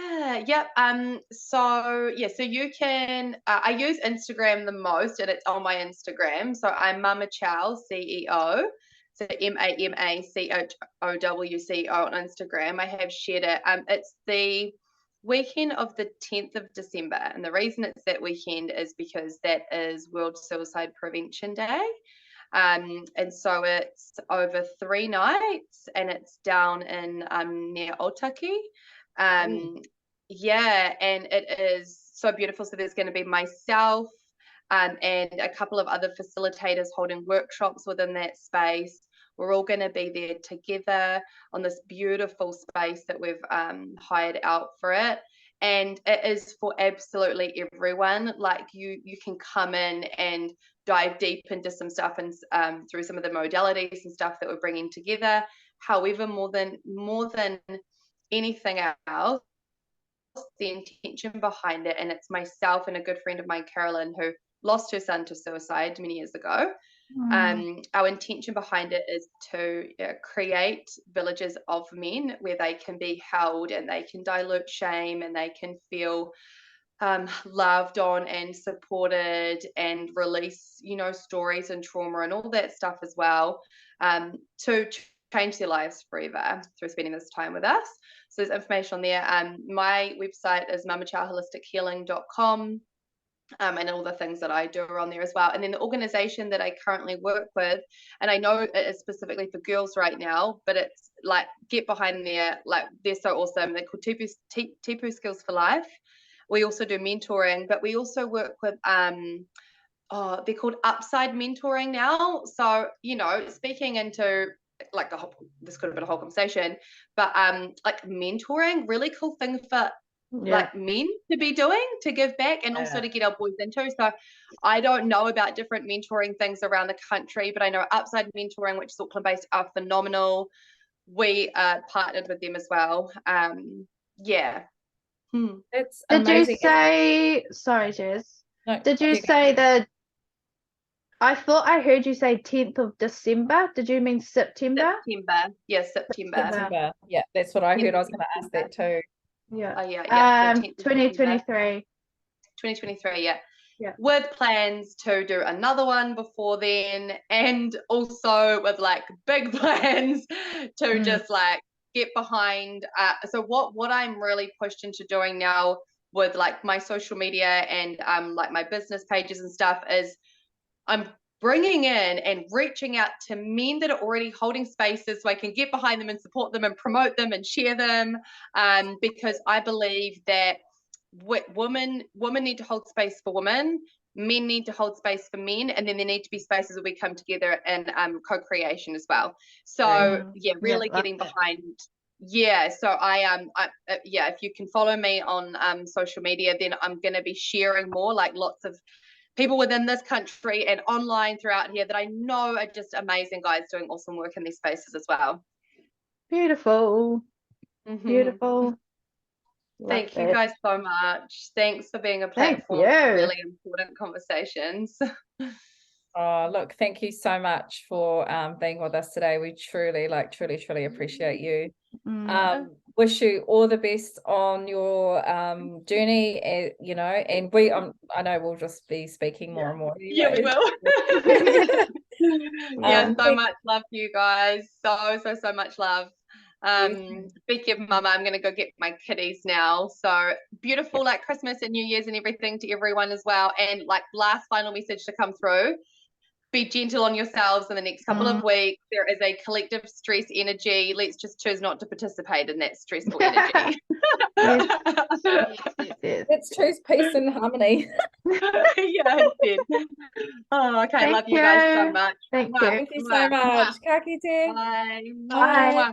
can I use Instagram the most, and it's on my Instagram, so I'm Mama Chow CEO, so MAMACHOWCO on Instagram. I have shared it. It's the weekend of the 10th of December, and the reason it's that weekend is because that is World Suicide Prevention Day. And so it's over 3 nights, and it's down in near Otaki. And it is so beautiful. So there's going to be myself, and a couple of other facilitators holding workshops within that space. We're all going to be there together on this beautiful space that we've hired out for it. And it is for absolutely everyone. Like you can come in and dive deep into some stuff and through some of the modalities and stuff that we're bringing together. However, more than anything else, the intention behind it, and it's myself and a good friend of mine, Carolyn, who lost her son to suicide many years ago. Our intention behind it is to create villages of men where they can be held and they can dilute shame and they can feel loved on and supported and release, stories and trauma and all that stuff as well, to change their lives forever through spending this time with us. So there's information on there. My website is mamachildholistichealing.com. And all the things that I do are on there as well. And then the organization that I currently work with, and I know it is specifically for girls right now, but it's like, get behind there. Like, they're so awesome. They're called Tipu Skills for Life. We also do mentoring, but we also work with, they're called Upside Mentoring now. So, speaking into like this could have been a whole conversation, but like mentoring, really cool thing for like men to be doing, to give back, and also to get our boys into. So I don't know about different mentoring things around the country, but I know Upside Mentoring, which is Auckland based, are phenomenal. We partnered with them as well. It's Did amazing. you say, sorry, Jess, No, did you say that, I thought I heard you say 10th of December. Did you mean September? September. Yes, September. Yeah, that's what I heard. I was going to ask that too. Yeah. 2023. 2023, yeah. With plans to do another one before then, and also with like big plans to just like get behind. So what I'm really pushed into doing now with like my social media and like my business pages and stuff is I'm bringing in and reaching out to men that are already holding spaces so I can get behind them and support them and promote them and share them, because I believe that women need to hold space for women, men need to hold space for men, and then there need to be spaces where we come together and co-creation as well. So really getting behind. So I if you can follow me on social media, then I'm going to be sharing more, like lots of people within this country and online throughout here that I know are just amazing guys doing awesome work in these spaces as well. Beautiful. Beautiful. Thank you guys so much. Thanks for being a platform for really important conversations. Oh, look, thank you so much for being with us today. We truly appreciate you. Wish you all the best on your journey, and I know we'll just be speaking more and more. Yeah, we will. So much love to you guys. So much love. Speaking of mama, I'm gonna go get my kiddies now. So beautiful, like Christmas and New Year's and everything to everyone as well. And like last final message to come through: be gentle on yourselves in the next couple of weeks. There is a collective stress energy. Let's just choose not to participate in that stressful energy. Let's choose peace and harmony. Okay. Love you guys so much. Thank you so much. Ka kite. Bye. Bye.